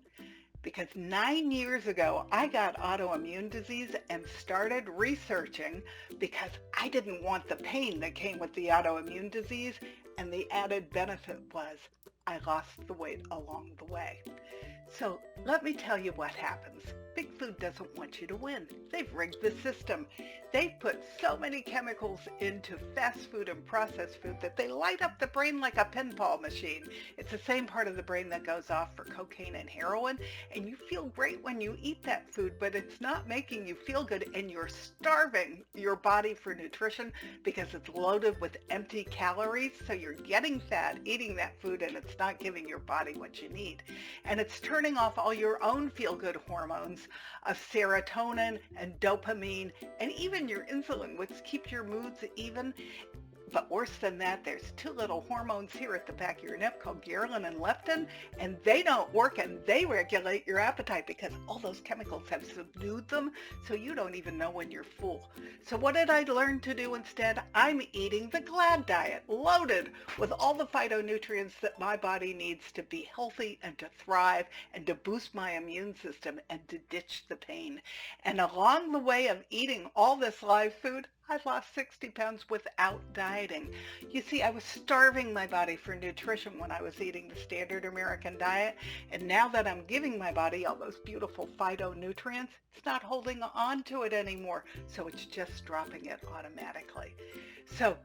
because 9 years ago I got autoimmune disease and started researching because I didn't want the pain that came with the autoimmune disease, and the added benefit was I lost the weight along the way. So let me tell you what happens. Big Food doesn't want you to win. They've rigged the system. They've put so many chemicals into fast food and processed food that they light up the brain like a pinball machine. It's the same part of the brain that goes off for cocaine and heroin, and you feel great when you eat that food, but it's not making you feel good, and you're starving your body for nutrition because it's loaded with empty calories, so you're getting fat eating that food, and it's not giving your body what you need. And it's turning off all your own feel-good hormones of serotonin and dopamine and even your insulin, which keeps your moods even. But worse than that, there's two little hormones here at the back of your neck called ghrelin and leptin, and they don't work, and they regulate your appetite because all those chemicals have subdued them, so you don't even know when you're full. So what did I learn to do instead? I'm eating the GLAD diet, loaded with all the phytonutrients that my body needs to be healthy and to thrive and to boost my immune system and to ditch the pain. And along the way of eating all this live food, I lost 60 pounds without dieting. You see, I was starving my body for nutrition when I was eating the standard American diet, and now that I'm giving my body all those beautiful phytonutrients, it's not holding on to it anymore, so it's just dropping it automatically. So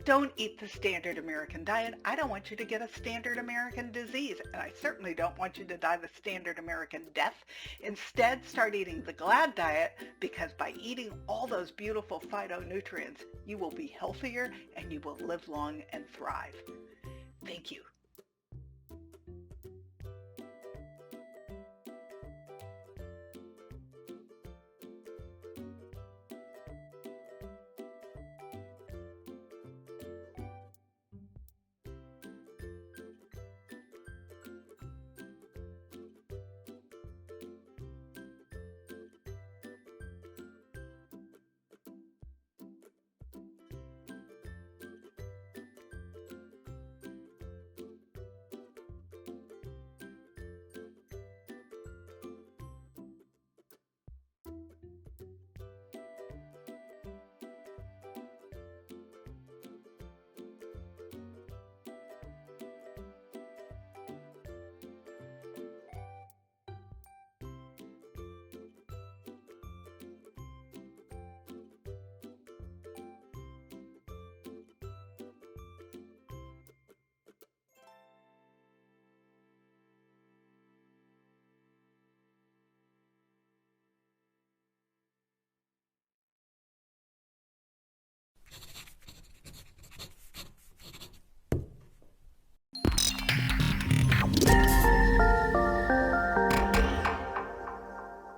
don't eat the standard American diet. I don't want you to get a standard American disease, and I certainly don't want you to die the standard American death. Instead, start eating the GLAD diet, because by eating all those beautiful phytonutrients, you will be healthier and you will live long and thrive. Thank you.